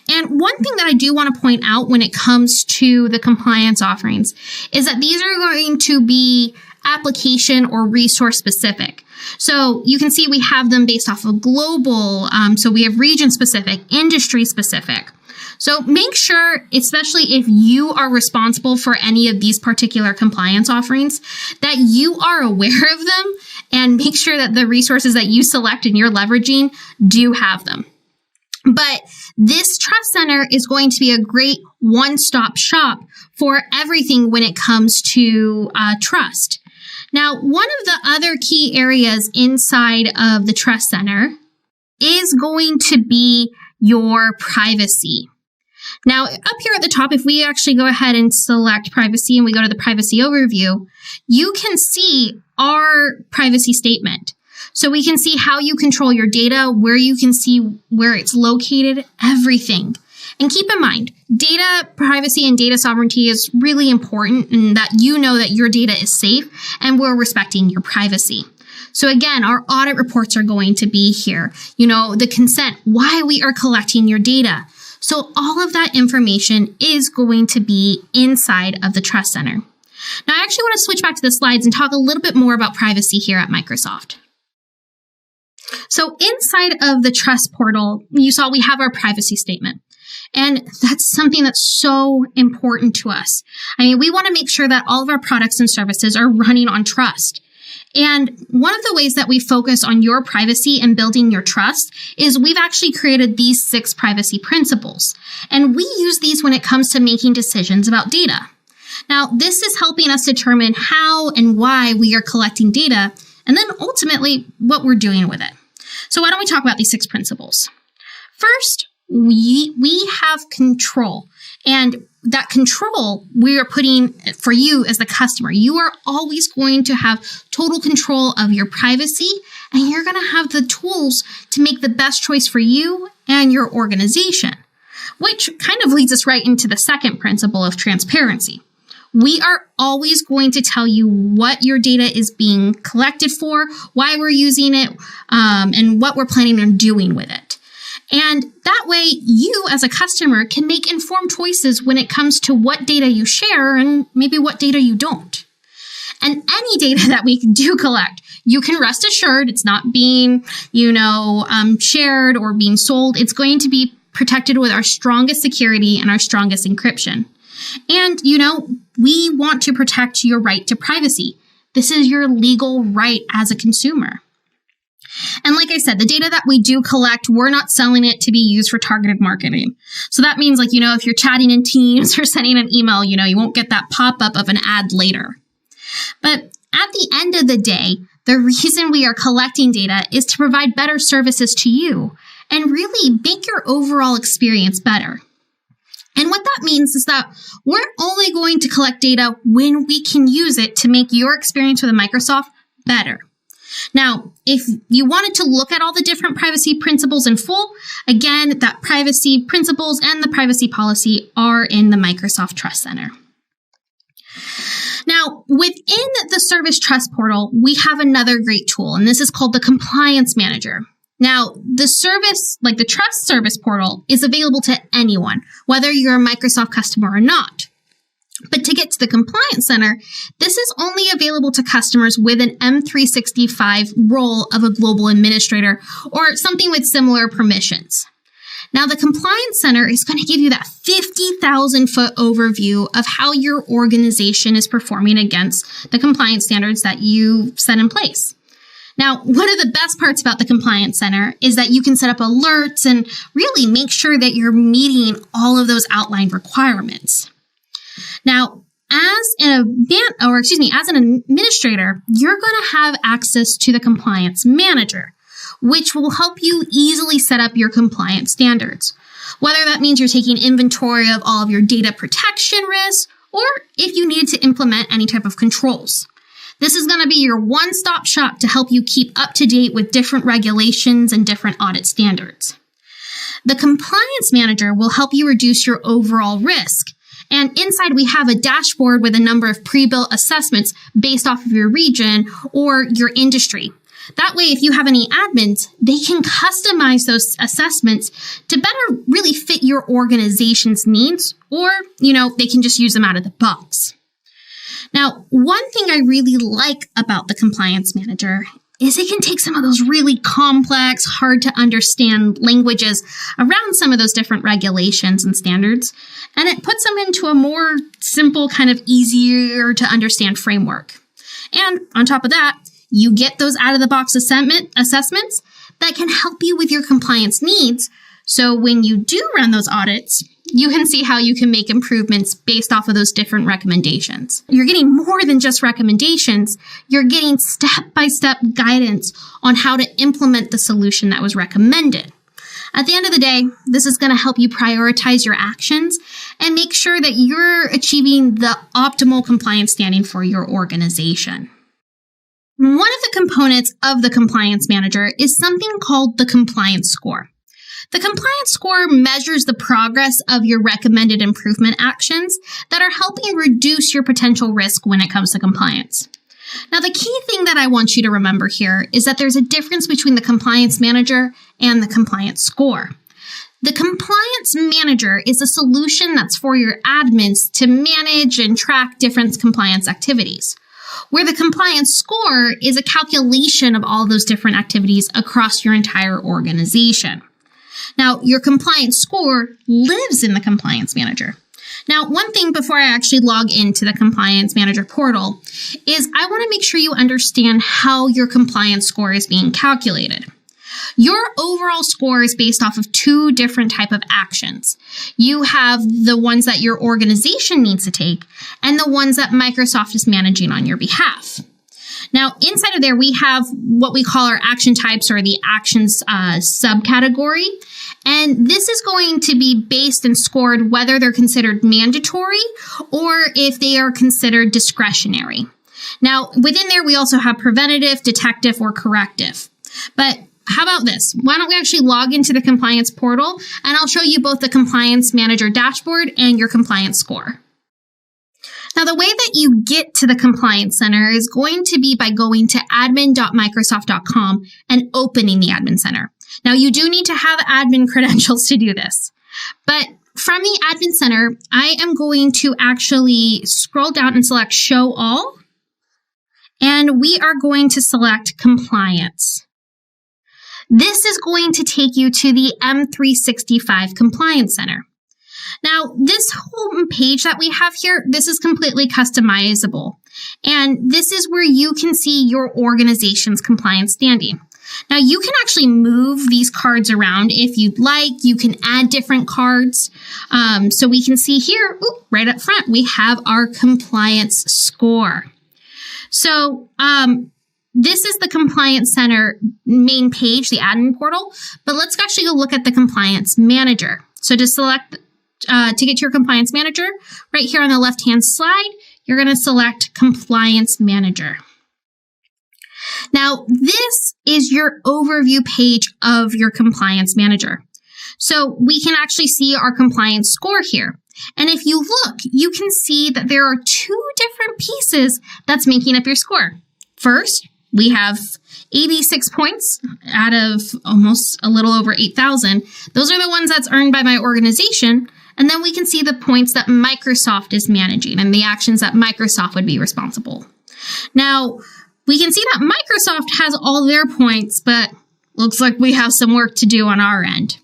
And one thing that I do want to point out when it comes to the compliance offerings is that these are going to be application or resource specific. So you can see we have them based off of global. So we have region specific, industry specific. So make sure, especially if you are responsible for any of these particular compliance offerings, that you are aware of them and make sure that the resources that you select and you're leveraging do have them. But this Trust Center is going to be a great one-stop shop for everything when it comes to trust. Now, one of the other key areas inside of the Trust Center is going to be your privacy. Now, up here at the top, if we actually go ahead and select privacy and we go to the privacy overview, you can see our privacy statement. So we can see how you control your data, where you can see where it's located, everything. And keep in mind, data privacy and data sovereignty is really important, and that you know that your data is safe and we're respecting your privacy. So again, our audit reports are going to be here. You know, the consent, why we are collecting your data. So all of that information is going to be inside of the Trust Center. Now, I actually want to switch back to the slides and talk a little bit more about privacy here at Microsoft. So inside of the Trust portal, you saw we have our privacy statement. And that's something that's so important to us. I mean, we want to make sure that all of our products and services are running on trust. And one of the ways that we focus on your privacy and building your trust is we've actually created these 6 privacy principles. And we use these when it comes to making decisions about data. Now, this is helping us determine how and why we are collecting data, and then ultimately what we're doing with it. So why don't we talk about these 6 principles? First, we have control. And that control we are putting for you as the customer. You are always going to have total control of your privacy, and you're going to have the tools to make the best choice for you and your organization, which kind of leads us right into the second principle of transparency. We are always going to tell you what your data is being collected for, why we're using it, and what we're planning on doing with it. And that way, you as a customer can make informed choices when it comes to what data you share and maybe what data you don't. And any data that we do collect, you can rest assured it's not being, shared or being sold. It's going to be protected with our strongest security and our strongest encryption. And, we want to protect your right to privacy. This is your legal right as a consumer. And like I said, the data that we do collect, we're not selling it to be used for targeted marketing. So that means if you're chatting in Teams or sending an email, you won't get that pop-up of an ad later. But at the end of the day, the reason we are collecting data is to provide better services to you and really make your overall experience better. And what that means is that we're only going to collect data when we can use it to make your experience with Microsoft better. Now, if you wanted to look at all the different privacy principles in full, again, that privacy principles and the privacy policy are in the Microsoft Trust Center. Now, within the Service Trust portal, we have another great tool, and this is called the Compliance Manager. Now, the service, like the Trust Service portal, is available to anyone, whether you're a Microsoft customer or not. But to get to the Compliance Center, this is only available to customers with an M365 role of a global administrator or something with similar permissions. Now, the Compliance Center is going to give you that 50,000-foot overview of how your organization is performing against the compliance standards that you set in place. Now, one of the best parts about the Compliance Center is that you can set up alerts and really make sure that you're meeting all of those outlined requirements. Now, as an administrator, you're going to have access to the Compliance Manager, which will help you easily set up your compliance standards. Whether that means you're taking inventory of all of your data protection risks, or if you need to implement any type of controls. This is going to be your one-stop shop to help you keep up to date with different regulations and different audit standards. The Compliance Manager will help you reduce your overall risk. And inside, we have a dashboard with a number of pre-built assessments based off of your region or your industry. That way, if you have any admins, they can customize those assessments to better really fit your organization's needs, or, they can just use them out of the box. Now, one thing I really like about the Compliance Manager is it can take some of those really complex, hard to understand languages around some of those different regulations and standards, and it puts them into a more simple, kind of easier to understand framework. And on top of that, you get those out-of-the-box assessments that can help you with your compliance needs. So when you do run those audits, you can see how you can make improvements based off of those different recommendations. You're getting more than just recommendations. You're getting step-by-step guidance on how to implement the solution that was recommended. At the end of the day, this is going to help you prioritize your actions and make sure that you're achieving the optimal compliance standing for your organization. One of the components of the Compliance Manager is something called the Compliance Score. The Compliance Score measures the progress of your recommended improvement actions that are helping reduce your potential risk when it comes to compliance. Now, the key thing that I want you to remember here is that there's a difference between the Compliance Manager and the Compliance Score. The Compliance Manager is a solution that's for your admins to manage and track different compliance activities, where the Compliance Score is a calculation of all those different activities across your entire organization. Now, your Compliance Score lives in the Compliance Manager. Now, one thing before I actually log into the Compliance Manager portal is I want to make sure you understand how your Compliance Score is being calculated. Your overall score is based off of two different types of actions. You have the ones that your organization needs to take and the ones that Microsoft is managing on your behalf. Now, inside of there, we have what we call our action types or the actions subcategory. And this is going to be based and scored whether they're considered mandatory or if they are considered discretionary. Now, within there, we also have preventative, detective, or corrective. But how about this? Why don't we actually log into the compliance portal and I'll show you both the Compliance Manager dashboard and your compliance score. Now, the way that you get to the Compliance Center is going to be by going to admin.microsoft.com and opening the Admin Center. Now, you do need to have admin credentials to do this. But from the Admin Center, I am going to actually scroll down and select Show All. And we are going to select Compliance. This is going to take you to the M365 Compliance Center. Now, this home page that we have here, this is completely customizable. And this is where you can see your organization's compliance standing. Now, you can actually move these cards around if you'd like. You can add different cards. So we can see here, right up front, we have our compliance score. So this is the Compliance Center main page, the admin portal. But let's actually go look at the Compliance Manager. So to select to get to your Compliance Manager, right here on the left-hand slide, you're going to select Compliance Manager. Now, this is your overview page of your Compliance Manager. So we can actually see our compliance score here. And if you look, you can see that there are two different pieces that's making up your score. First, we have 86 points out of almost a little over 8,000. Those are the ones that's earned by my organization. And then we can see the points that Microsoft is managing and the actions that Microsoft would be responsible. Now, we can see that Microsoft has all their points, but looks like we have some work to do on our end.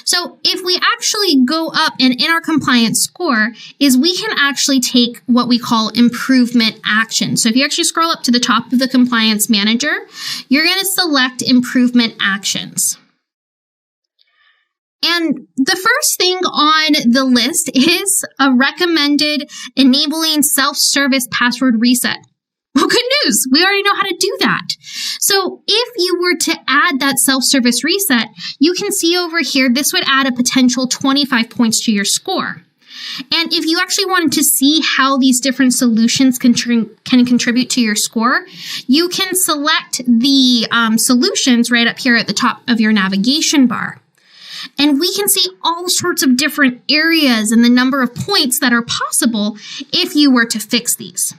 So if we actually go up and in our compliance score is we can actually take what we call improvement action. So if you actually scroll up to the top of the Compliance Manager, you're going to select improvement actions. And the first thing on the list is a recommended enabling self-service password reset. Well, good news. We already know how to do that. So if you were to add that self-service reset, you can see over here, this would add a potential 25 points to your score. And if you actually wanted to see how these different solutions can contribute to your score, you can select the solutions right up here at the top of your navigation bar. And we can see all sorts of different areas and the number of points that are possible if you were to fix these.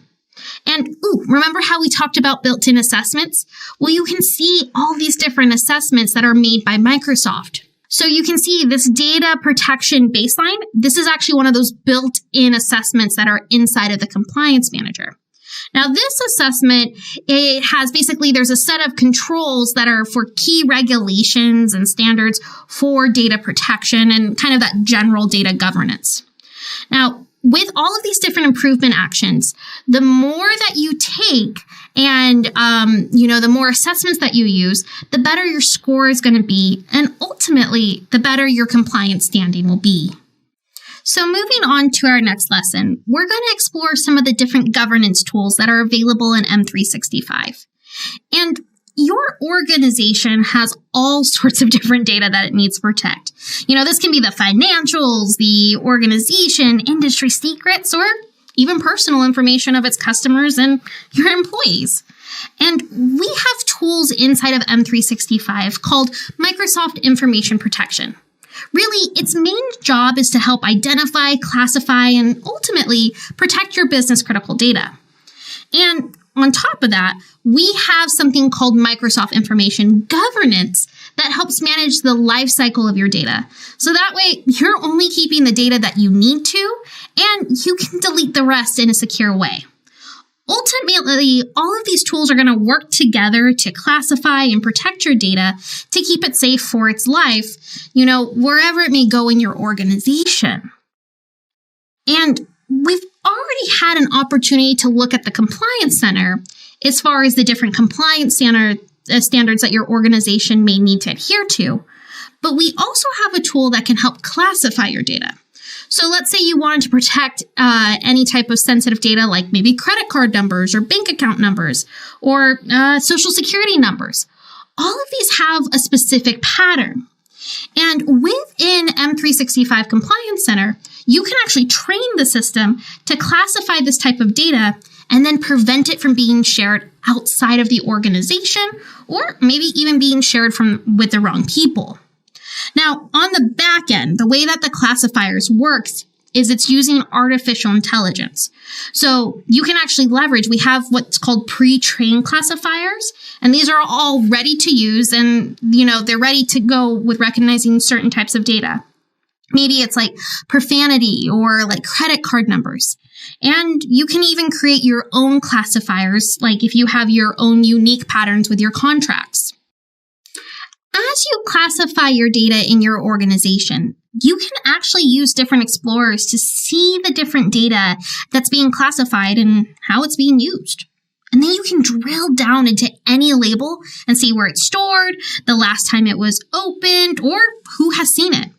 And remember how we talked about built-in assessments? Well, you can see all these different assessments that are made by Microsoft. So you can see this data protection baseline. This is actually one of those built-in assessments that are inside of the Compliance Manager. Now, this assessment, it has basically, there's a set of controls that are for key regulations and standards for data protection and kind of that general data governance. Now, with all of these different improvement actions, the more that you take and, the more assessments that you use, the better your score is going to be. And ultimately, the better your compliance standing will be. So moving on to our next lesson, we're going to explore some of the different governance tools that are available in M365. And your organization has all sorts of different data that it needs to protect. This can be the financials, the organization, industry secrets, or even personal information of its customers and your employees. And we have tools inside of M365 called Microsoft Information Protection. Really, its main job is to help identify, classify, and ultimately protect your business critical data. And on top of that, we have something called Microsoft Information Governance that helps manage the life cycle of your data. So that way, you're only keeping the data that you need to, and you can delete the rest in a secure way. Ultimately, all of these tools are going to work together to classify and protect your data to keep it safe for its life, wherever it may go in your organization. And we've already had an opportunity to look at the Compliance Center as far as the different compliance standards that your organization may need to adhere to. But we also have a tool that can help classify your data. So let's say you wanted to protect any type of sensitive data like maybe credit card numbers or bank account numbers or social security numbers. All of these have a specific pattern. And within M365 Compliance Center, you can actually train the system to classify this type of data and then prevent it from being shared outside of the organization or maybe even being shared with the wrong people. Now, on the back end, the way that the classifiers works is it's using artificial intelligence. So you can actually leverage, we have what's called pre-trained classifiers, and these are all ready to use and, they're ready to go with recognizing certain types of data. Maybe it's like profanity or like credit card numbers. And you can even create your own classifiers, like if you have your own unique patterns with your contracts. As you classify your data in your organization, you can actually use different explorers to see the different data that's being classified and how it's being used. And then you can drill down into any label and see where it's stored, the last time it was opened, or who has seen it.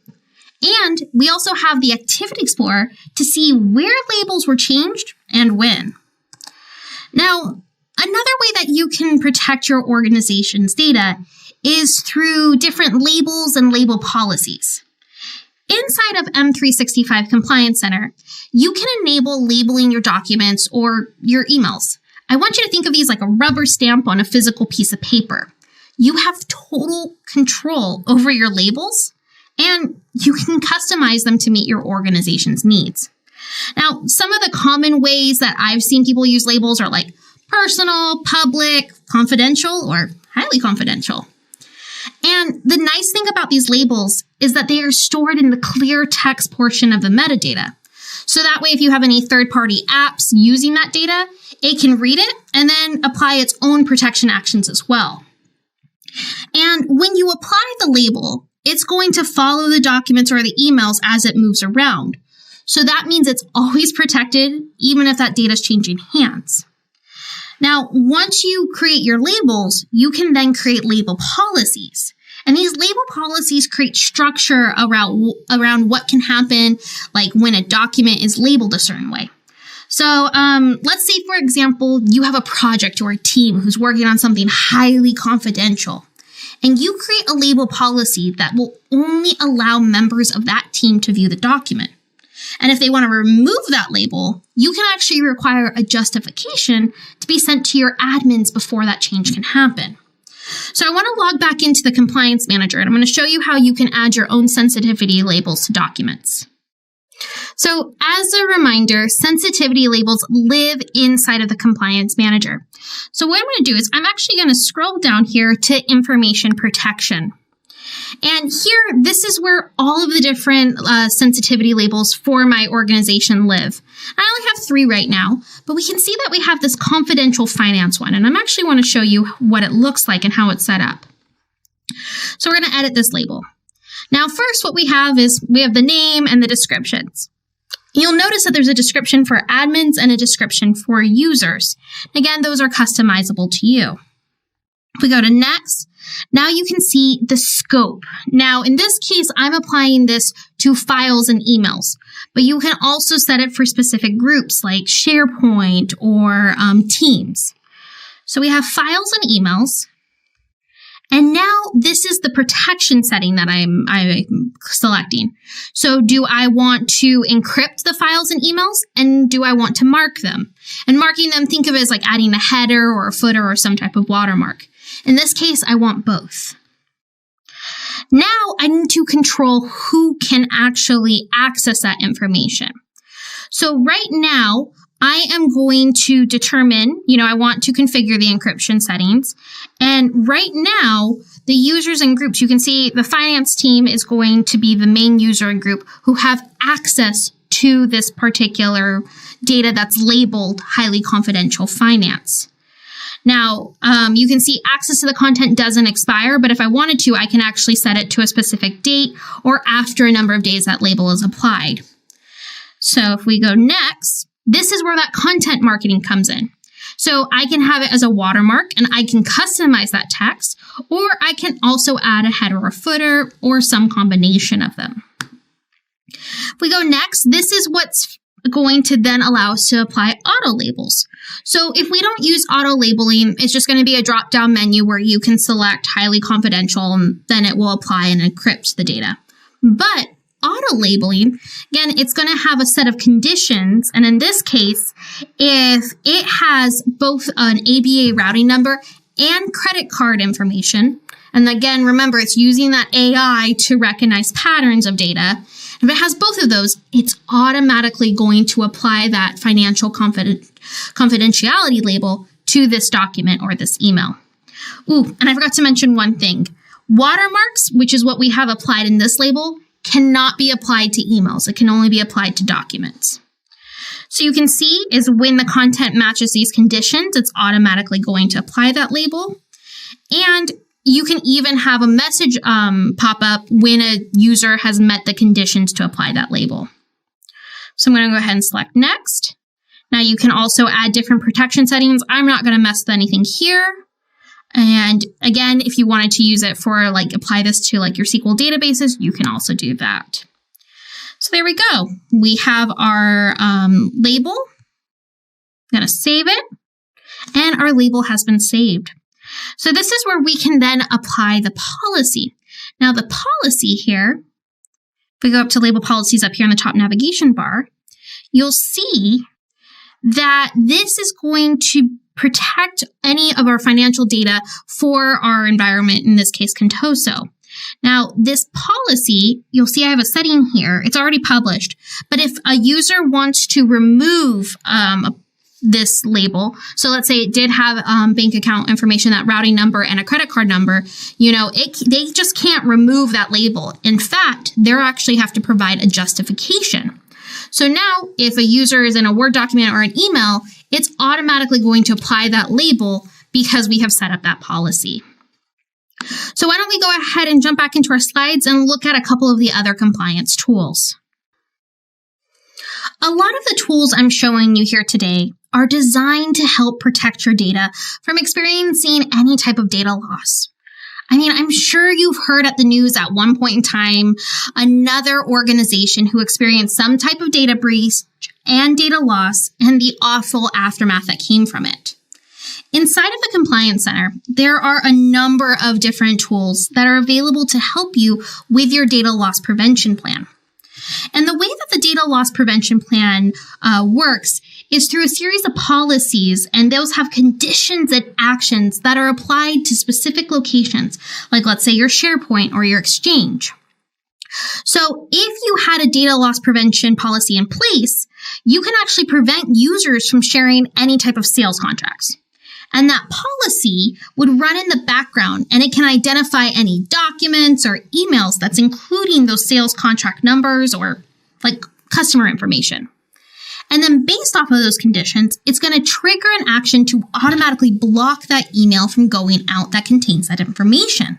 And we also have the Activity Explorer to see where labels were changed and when. Now, another way that you can protect your organization's data is through different labels and label policies. Inside of M365 Compliance Center, you can enable labeling your documents or your emails. I want you to think of these like a rubber stamp on a physical piece of paper. You have total control over your labels, and you can customize them to meet your organization's needs. Now, some of the common ways that I've seen people use labels are like personal, public, confidential, or highly confidential. And the nice thing about these labels is that they are stored in the clear text portion of the metadata. So that way, if you have any third-party apps using that data, it can read it and then apply its own protection actions as well. And when you apply the label, it's going to follow the documents or the emails as it moves around. So that means it's always protected, even if that data is changing hands. Now, once you create your labels, you can then create label policies. And these label policies create structure around what can happen, like when a document is labeled a certain way. So let's say, for example, you have a project or a team who's working on something highly confidential. And you create a label policy that will only allow members of that team to view the document. And if they want to remove that label, you can actually require a justification to be sent to your admins before that change can happen. So I want to log back into the Compliance Manager, and I'm going to show you how you can add your own sensitivity labels to documents. So as a reminder, sensitivity labels live inside of the Compliance Manager. So what I'm going to do is I'm actually going to scroll down here to Information Protection. And here, this is where all of the different sensitivity labels for my organization live. I only have 3 right now, but we can see that we have this confidential finance one. And I'm actually want to show you what it looks like and how it's set up. So we're going to edit this label. Now, first, what we have is we have the name and the descriptions. You'll notice that there's a description for admins and a description for users. Again, those are customizable to you. If we go to next, now you can see the scope. Now, in this case, I'm applying this to files and emails, but you can also set it for specific groups like SharePoint or Teams. So we have files and emails. And now this is the protection setting that I'm selecting. So do I want to encrypt the files and emails, and do I want to mark them? And marking them, think of it as like adding a header or a footer or some type of watermark. In this case, I want both. Now I need to control who can actually access that information. So right now, I am going to determine, I want to configure the encryption settings. And right now, the users and groups, you can see the finance team is going to be the main user and group who have access to this particular data that's labeled highly confidential finance. Now, you can see access to the content doesn't expire, but if I wanted to, I can actually set it to a specific date or after a number of days that label is applied. So if we go next, this is where that content marketing comes in. So I can have it as a watermark and I can customize that text, or I can also add a header or footer or some combination of them. If we go next, this is what's going to then allow us to apply auto labels. So if we don't use auto labeling, it's just going to be a drop down menu where you can select highly confidential and then it will apply and encrypt the data. But auto labeling, again, it's going to have a set of conditions. And in this case, if it has both an ABA routing number and credit card information, and again, remember, it's using that AI to recognize patterns of data. If it has both of those, it's automatically going to apply that financial confidentiality label to this document or this email. Ooh, and I forgot to mention one thing. Watermarks, which is what we have applied in this label, cannot be applied to emails. It can only be applied to documents. So you can see is when the content matches these conditions, it's automatically going to apply that label. And you can even have a message pop up when a user has met the conditions to apply that label. So I'm going to go ahead and select next. Now you can also add different protection settings. I'm not going to mess with anything here. And again, if you wanted to use it for apply this to your SQL databases, you can also do that. So there we go. We have our label. I'm going to save it. And our label has been saved. So this is where we can then apply the policy. Now the policy here, if we go up to label policies up here in the top navigation bar, you'll see that this is going to protect any of our financial data for our environment, in this case, Contoso. Now, this policy, you'll see I have a setting here. It's already published, but if a user wants to remove this label, so let's say it did have bank account information, that routing number and a credit card number, they just can't remove that label. In fact, they actually have to provide a justification. So now if a user is in a Word document or an email, it's automatically going to apply that label because we have set up that policy. So why don't we go ahead and jump back into our slides and look at a couple of the other compliance tools. A lot of the tools I'm showing you here today are designed to help protect your data from experiencing any type of data loss. I'm sure you've heard at the news at one point in time, another organization who experienced some type of data breach and data loss and the awful aftermath that came from it. Inside of the Compliance Center, there are a number of different tools that are available to help you with your data loss prevention plan. And the way that the data loss prevention plan works is through a series of policies, and those have conditions and actions that are applied to specific locations, like let's say your SharePoint or your Exchange. So if you had a data loss prevention policy in place, you can actually prevent users from sharing any type of sales contracts. And that policy would run in the background, and it can identify any documents or emails that's including those sales contract numbers or like customer information. And then based off of those conditions, it's going to trigger an action to automatically block that email from going out that contains that information.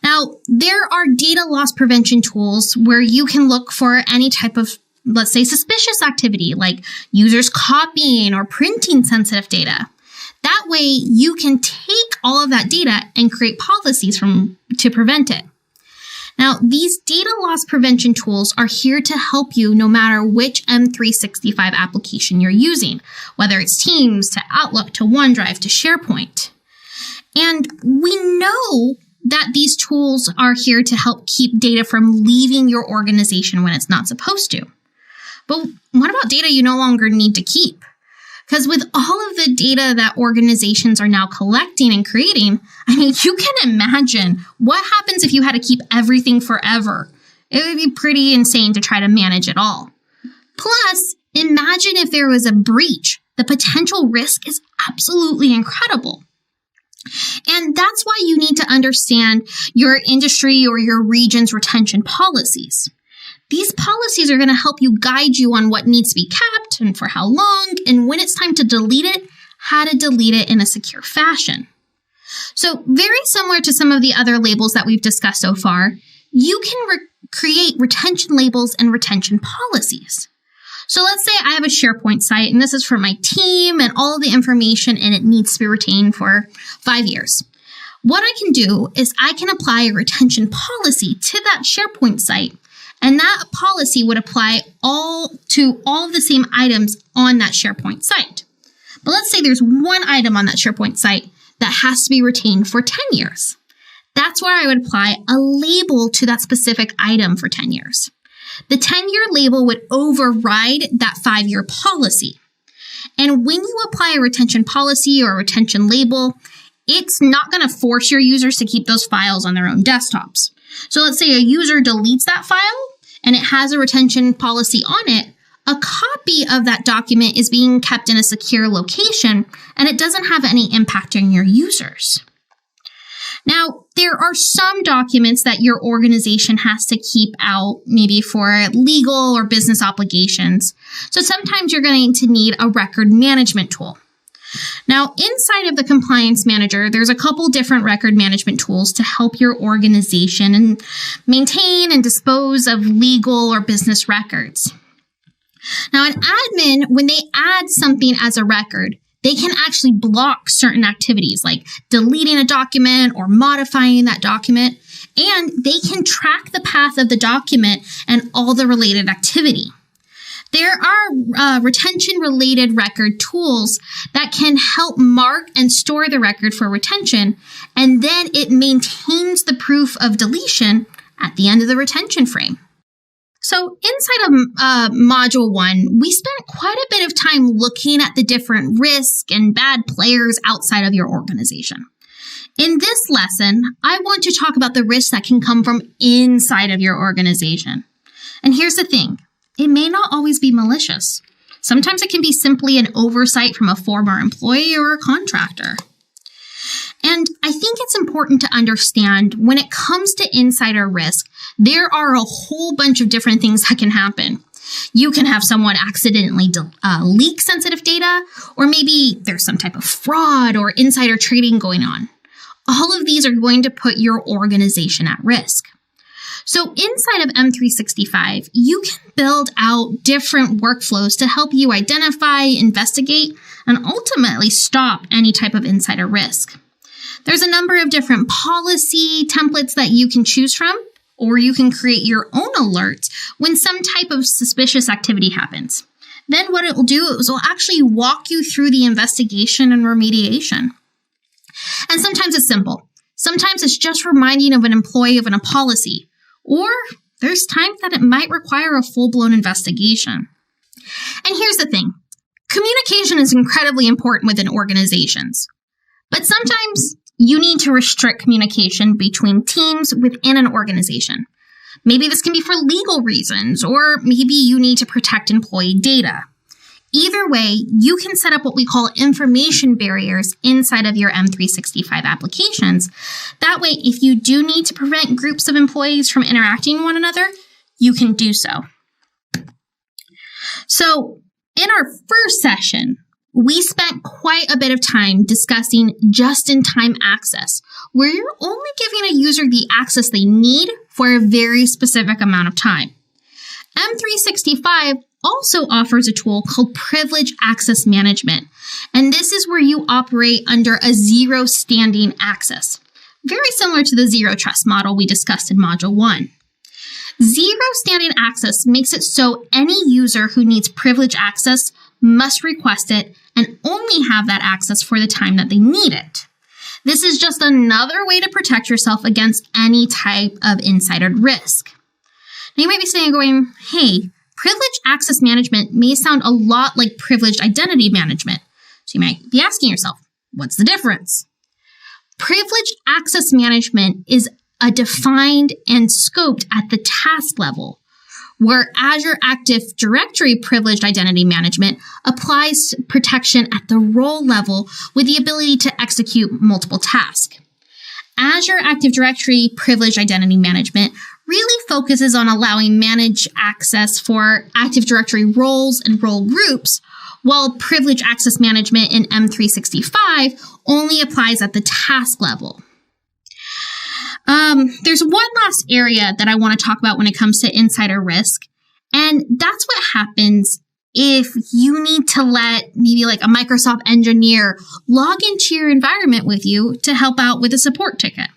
Now, there are data loss prevention tools where you can look for any type of, let's say, suspicious activity like users copying or printing sensitive data. That way, you can take all of that data and create policies to prevent it. Now, these data loss prevention tools are here to help you no matter which M365 application you're using, whether it's Teams to Outlook to OneDrive to SharePoint. And we know that these tools are here to help keep data from leaving your organization when it's not supposed to. But what about data you no longer need to keep? Because with all of the data that organizations are now collecting and creating, I mean, you can imagine what happens if you had to keep everything forever. It would be pretty insane to try to manage it all. Plus, imagine if there was a breach. The potential risk is absolutely incredible. And that's why you need to understand your industry or your region's retention policies. These policies are going to help you guide you on what needs to be kept and for how long, and when it's time to delete it, how to delete it in a secure fashion. So very similar to some of the other labels that we've discussed so far, you can create retention labels and retention policies. So let's say I have a SharePoint site, and this is for my team, and all of the information in it needs to be retained for 5 years. What I can do is I can apply a retention policy to that SharePoint site, and that policy would apply to all of the same items on that SharePoint site. But let's say there's one item on that SharePoint site that has to be retained for 10 years. That's where I would apply a label to that specific item for 10 years. The 10-year label would override that 5-year policy. And when you apply a retention policy or a retention label, it's not going to force your users to keep those files on their own desktops. So let's say a user deletes that file and it has a retention policy on it. A copy of that document is being kept in a secure location, and it doesn't have any impact on your users. Now, there are some documents that your organization has to keep out, maybe for legal or business obligations. So sometimes you're going to need a record management tool. Now, inside of the Compliance Manager, there's a couple different record management tools to help your organization and maintain and dispose of legal or business records. Now, an admin, when they add something as a record, they can actually block certain activities like deleting a document or modifying that document, and they can track the path of the document and all the related activity. There are retention-related record tools that can help mark and store the record for retention, and then it maintains the proof of deletion at the end of the retention frame. So inside of Module 1, we spent quite a bit of time looking at the different risks and bad players outside of your organization. In this lesson, I want to talk about the risks that can come from inside of your organization. And here's the thing. It may not always be malicious. Sometimes it can be simply an oversight from a former employee or a contractor. And I think it's important to understand when it comes to insider risk, there are a whole bunch of different things that can happen. You can have someone accidentally leak sensitive data, or maybe there's some type of fraud or insider trading going on. All of these are going to put your organization at risk. So inside of M365, you can build out different workflows to help you identify, investigate, and ultimately stop any type of insider risk. There's a number of different policy templates that you can choose from, or you can create your own alerts when some type of suspicious activity happens. Then what it will do is it will actually walk you through the investigation and remediation. And sometimes it's simple. Sometimes it's just reminding of an employee of a policy. Or there's times that it might require a full-blown investigation. And here's the thing. Communication is incredibly important within organizations. But sometimes you need to restrict communication between teams within an organization. Maybe this can be for legal reasons, or maybe you need to protect employee data. Either way, you can set up what we call information barriers inside of your M365 applications. That way, if you do need to prevent groups of employees from interacting with one another, you can do so. So, in our first session, we spent quite a bit of time discussing just-in-time access, where you're only giving a user the access they need for a very specific amount of time. M365 also offers a tool called Privileged Access Management, and this is where you operate under a zero standing access, very similar to the zero trust model we discussed in Module 1. Zero standing access makes it so any user who needs privileged access must request it and only have that access for the time that they need it. This is just another way to protect yourself against any type of insider risk. Now you might be saying, going, hey, privileged access management may sound a lot like privileged identity management. So you might be asking yourself, what's the difference? Privileged access management is defined and scoped at the task level, where Azure Active Directory Privileged Identity Management applies protection at the role level with the ability to execute multiple tasks. Azure Active Directory Privileged Identity Management really focuses on allowing managed access for Active Directory roles and role groups, while Privileged Access Management in M365 only applies at the task level. There's one last area that I want to talk about when it comes to insider risk, and that's what happens if you need to let maybe like a Microsoft engineer log into your environment with you to help out with a support ticket.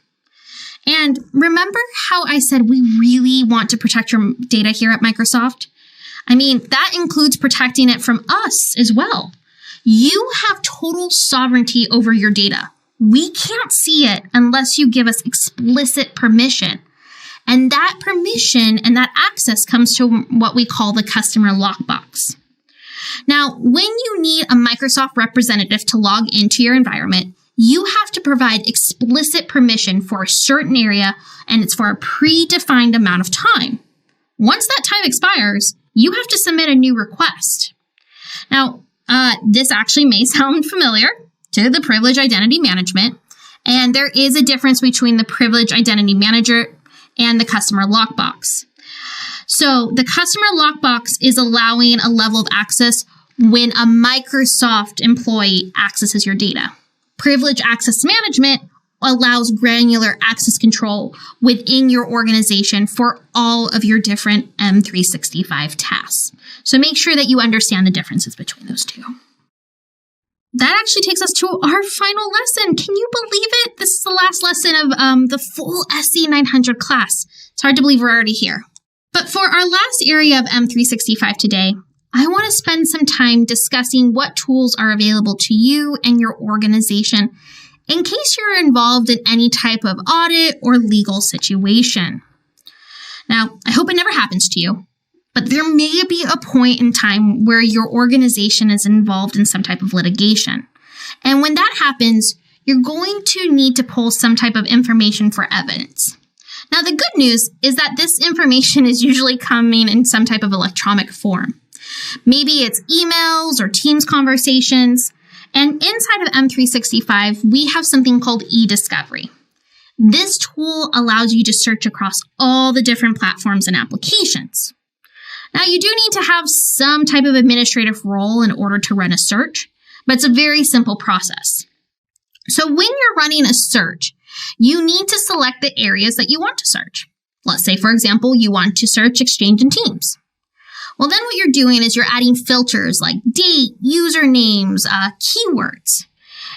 And remember how I said we really want to protect your data here at Microsoft? I mean, that includes protecting it from us as well. You have total sovereignty over your data. We can't see it unless you give us explicit permission. And that permission and that access comes to what we call the customer lockbox. Now, when you need a Microsoft representative to log into your environment, you have to provide explicit permission for a certain area, and it's for a predefined amount of time. Once that time expires, you have to submit a new request. Now, this actually may sound familiar to the Privileged Identity Management, and there is a difference between the Privileged Identity Manager and the Customer Lockbox. So the Customer Lockbox is allowing a level of access when a Microsoft employee accesses your data. Privileged Access Management allows granular access control within your organization for all of your different M365 tasks. So make sure that you understand the differences between those two. That actually takes us to our final lesson. Can you believe it? This is the last lesson of the full SC-900 class. It's hard to believe we're already here. But for our last area of M365 today, I want to spend some time discussing what tools are available to you and your organization in case you're involved in any type of audit or legal situation. Now, I hope it never happens to you, but there may be a point in time where your organization is involved in some type of litigation. And when that happens, you're going to need to pull some type of information for evidence. Now, the good news is that this information is usually coming in some type of electronic form. Maybe it's emails or Teams conversations. And inside of M365, we have something called eDiscovery. This tool allows you to search across all the different platforms and applications. Now, you do need to have some type of administrative role in order to run a search, but it's a very simple process. So when you're running a search, you need to select the areas that you want to search. Let's say, for example, you want to search Exchange and Teams. Well, then what you're doing is you're adding filters like date, usernames, keywords.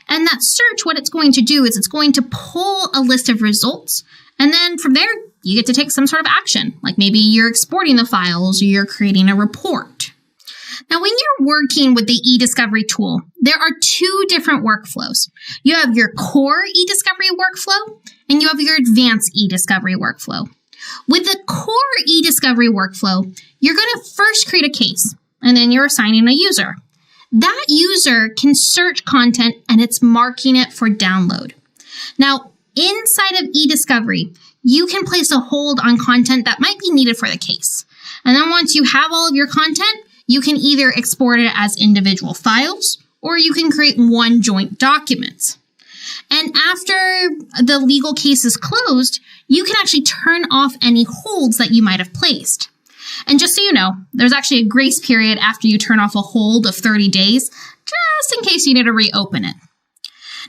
And that search, what it's going to do is it's going to pull a list of results. And then from there, you get to take some sort of action, like maybe you're exporting the files or you're creating a report. Now, when you're working with the eDiscovery tool, there are two different workflows. You have your core eDiscovery workflow and you have your advanced eDiscovery workflow. With the core eDiscovery workflow, you're going to first create a case and then you're assigning a user. That user can search content and it's marking it for download. Now, inside of eDiscovery, you can place a hold on content that might be needed for the case. And then once you have all of your content, You can either export it as individual files, or you can create one joint document. And after the legal case is closed, you can actually turn off any holds that you might have placed. And just so you know, there's actually a grace period after you turn off a hold of 30 days, just in case you need to reopen it.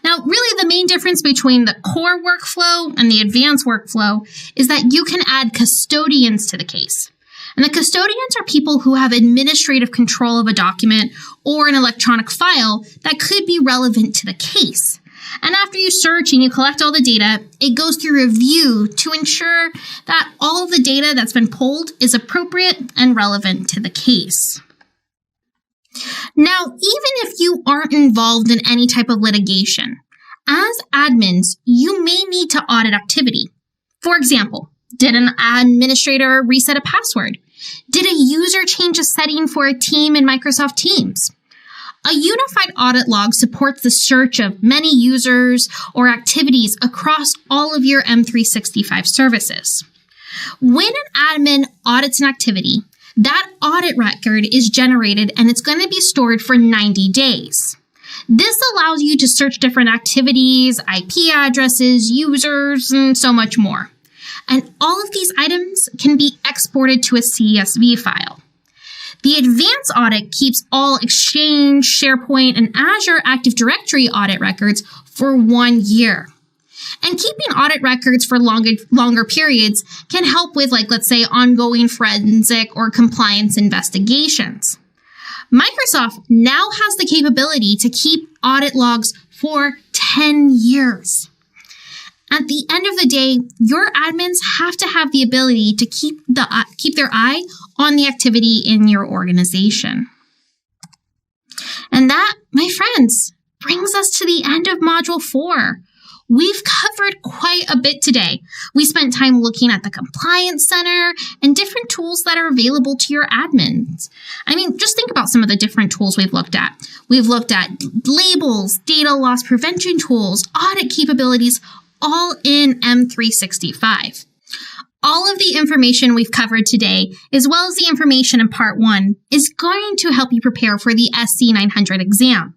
Now, really the main difference between the core workflow and the advanced workflow is that you can add custodians to the case. And the custodians are people who have administrative control of a document or an electronic file that could be relevant to the case. And after you search and you collect all the data, it goes through review to ensure that all of the data that's been pulled is appropriate and relevant to the case. Now, even if you aren't involved in any type of litigation, as admins, you may need to audit activity. For example, did an administrator reset a password? Did a user change a setting for a team in Microsoft Teams? A unified audit log supports the search of many users or activities across all of your M365 services. When an admin audits an activity, that audit record is generated and it's going to be stored for 90 days. This allows you to search different activities, IP addresses, users, and so much more. And all of these items can be exported to a CSV file. The advanced audit keeps all Exchange, SharePoint, and Azure Active Directory audit records for 1 year. And keeping audit records for longer periods can help with, let's say, ongoing forensic or compliance investigations. Microsoft now has the capability to keep audit logs for 10 years. At the end of the day, your admins have to have the ability to keep their eye on the activity in your organization. And that, my friends, brings us to the end of Module 4. We've covered quite a bit today. We spent time looking at the Compliance Center and different tools that are available to your admins. Just think about some of the different tools we've looked at. We've looked at labels, data loss prevention tools, audit capabilities, all in M365. All of the information we've covered today, as well as the information in Part 1, is going to help you prepare for the SC-900 exam.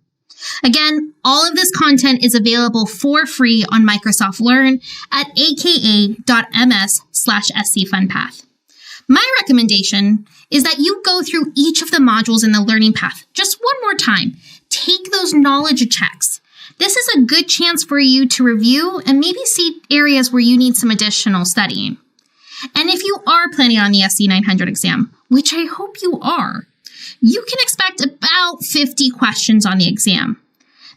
Again, all of this content is available for free on Microsoft Learn at aka.ms/scfunpath. My recommendation is that you go through each of the modules in the learning path just one more time. Take those knowledge checks. This is a good chance for you to review and maybe see areas where you need some additional studying. And if you are planning on the SC-900 exam, which I hope you are, you can expect about 50 questions on the exam.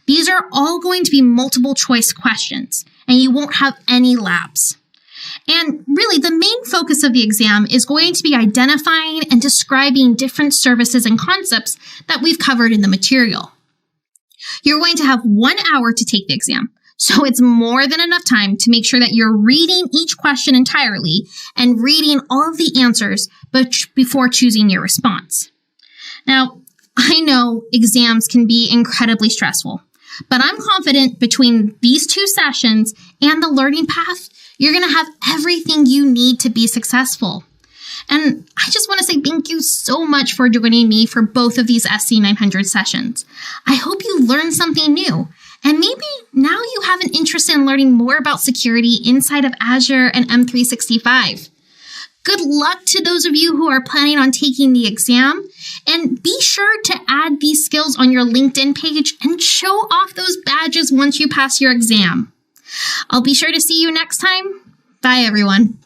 These are all going to be multiple choice questions, and you won't have any labs. And really, the main focus of the exam is going to be identifying and describing different services and concepts that we've covered in the material. You're going to have 1 hour to take the exam, so it's more than enough time to make sure that you're reading each question entirely and reading all of the answers before choosing your response. Now, I know exams can be incredibly stressful, but I'm confident between these 2 sessions and the learning path, you're going to have everything you need to be successful. And I just want to say thank you so much for joining me for both of these SC-900 sessions. I hope you learned something new, and maybe now you have an interest in learning more about security inside of Azure and M365. Good luck to those of you who are planning on taking the exam, and be sure to add these skills on your LinkedIn page and show off those badges once you pass your exam. I'll be sure to see you next time. Bye, everyone.